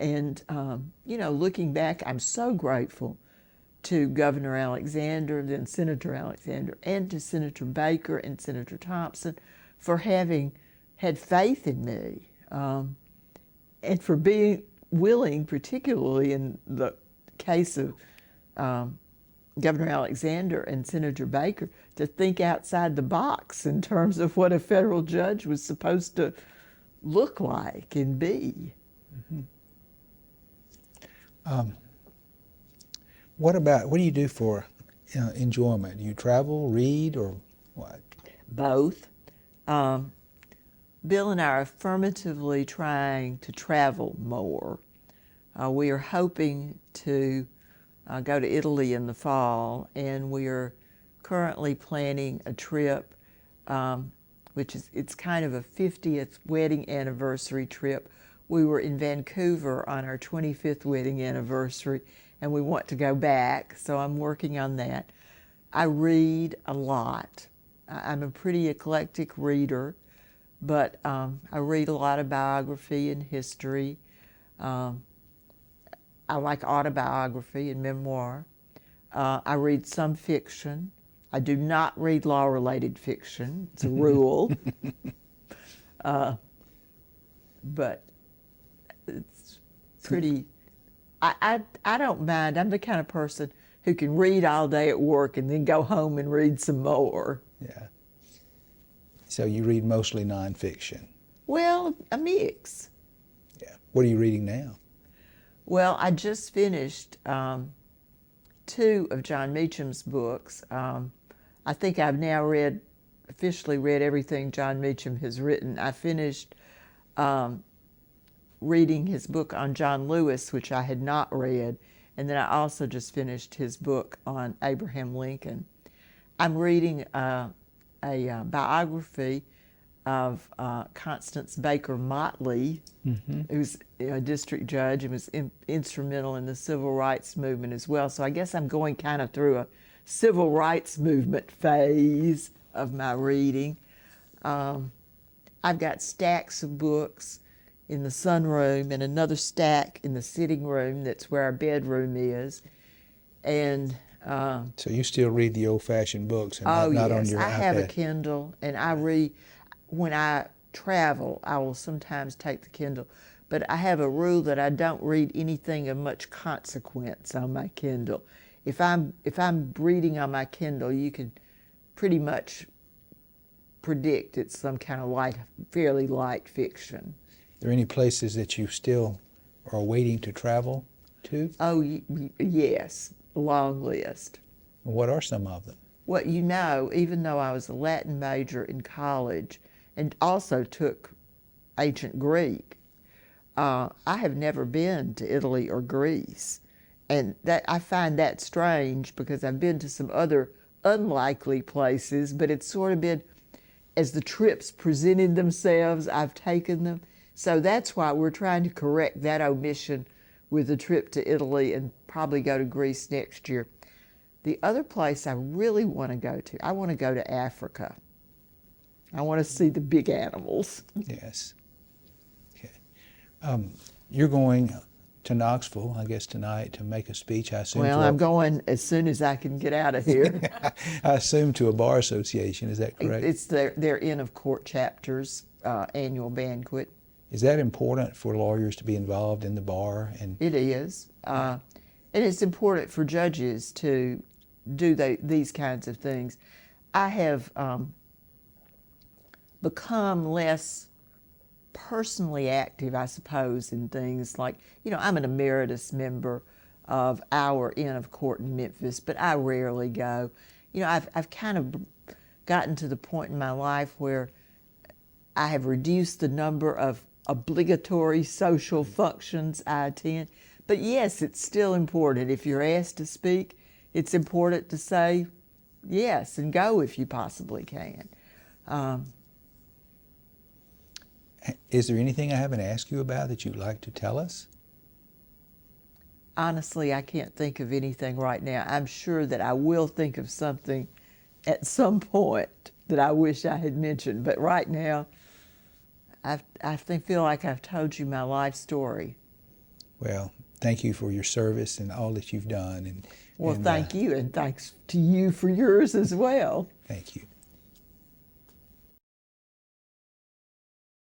And, looking back, I'm so grateful to Governor Alexander, then Senator Alexander, and to Senator Baker and Senator Thompson for having had faith in me, and for being willing, particularly in the case of Governor Alexander and Senator Baker, to think outside the box in terms of what a federal judge was supposed to look like and be. Mm-hmm. What do you do for enjoyment? Do you travel, read, or what? Both. Bill and I are affirmatively trying to travel more. We are hoping to go to Italy in the fall, and we are currently planning a trip, it's kind of a 50th wedding anniversary trip. We were in Vancouver on our 25th wedding anniversary, and we want to go back, so I'm working on that. I read a lot. I'm a pretty eclectic reader, but I read a lot of biography and history. I like autobiography and memoir. I read some fiction. I do not read law-related fiction. It's a rule. But it's pretty, I don't mind. I'm the kind of person who can read all day at work and then go home and read some more. Yeah. So you read mostly nonfiction? Well, a mix. Yeah. What are you reading now? Well, I just finished 2 of John Meacham's books. I think I've now officially read everything John Meacham has written. I finished reading his book on John Lewis, which I had not read, and then I also just finished his book on Abraham Lincoln. I'm reading a biography of Constance Baker Motley, who's a district judge and was instrumental in the civil rights movement as well. So I guess I'm going kind of through a civil rights movement phase of my reading. I've got stacks of books in the sunroom and another stack in the sitting room. That's where our bedroom is. And so you still read the old-fashioned books and not on your iPad? I have a Kindle, and I read. When I travel, I will sometimes take the Kindle, but I have a rule that I don't read anything of much consequence on my Kindle. If I'm reading on my Kindle, you can pretty much predict it's some kind of fairly light fiction. Are there any places that you still are waiting to travel to? Oh, yes, long list. What are some of them? Well, even though I was a Latin major in college and also took ancient Greek, I have never been to Italy or Greece. And that I find that strange because I've been to some other unlikely places, but it's sort of been as the trips presented themselves, I've taken them. So that's why we're trying to correct that omission with a trip to Italy and probably go to Greece next year. The other place I really want to go to, I want to go to Africa. I want to see the big animals. Yes. Okay. You're going to Knoxville, I guess, tonight to make a speech, I assume. Well, I'm going as soon as I can get out of here. I assume to a bar association, is that correct? It's their Inn of Court chapter's annual banquet. Is that important for lawyers to be involved in the bar? And it is. And it's important for judges to do these kinds of things. I have become less personally active, I suppose, in things like, I'm an emeritus member of our Inn of Court in Memphis, but I rarely go. I've kind of gotten to the point in my life where I have reduced the number of obligatory social functions I attend. But yes, it's still important. If you're asked to speak, it's important to say yes and go if you possibly can. Is there anything I haven't asked you about that you'd like to tell us? Honestly, I can't think of anything right now. I'm sure that I will think of something at some point that I wish I had mentioned, but right now, I feel like I've told you my life story. Well, thank you for your service and all that you've done. Thank you, and thanks to you for yours as well. Thank you.